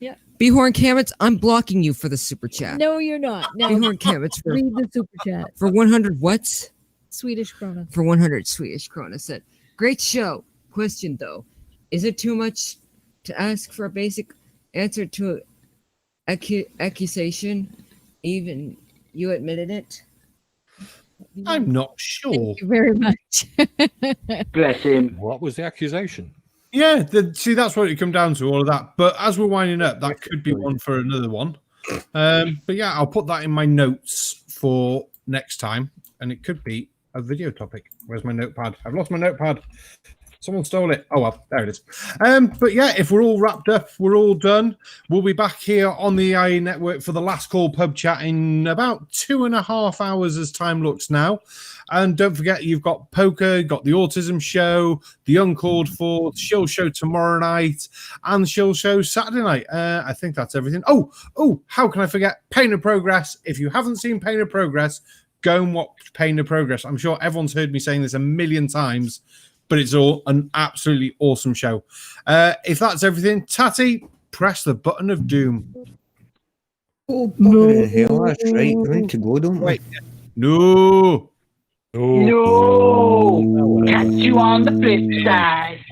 Yeah. Behorn Kamitz, I'm blocking you for the super chat. No, you're not. No. Behorn Kamitz for, Read the super chat. for 100 what? Swedish krona. For 100 Swedish krona said, great show. Question though, is it too much to ask for a basic answer to an accusation, even you admitted it? I'm not sure. Thank you very much. Bless him. What was the accusation? Yeah, see, that's what it come down to, all of that. But as we're winding up, that could be one for another one. But yeah, I'll put that in my notes for next time, and it could be a video topic. Where's my notepad? I've lost my notepad. Someone stole it. Oh, well, there it is. But yeah, if we're all wrapped up, we're all done. We'll be back here on the EiE Network for the last call pub chat in about 2.5 hours as time looks now. And don't forget, you've got poker, got the autism show, the uncalled for, Shills show tomorrow night, and Shills show Saturday night. I think that's everything. Oh, how can I forget Pain of Progress? If you haven't seen Pain of Progress, go and watch Pain of Progress. I'm sure everyone's heard me saying this a million times, but it's all an absolutely awesome show. If that's everything, Tatty, press the button of doom. Oh, no. Hell, that's right. We need to go, don't we? Wait. No. No! Catch you on the flip side.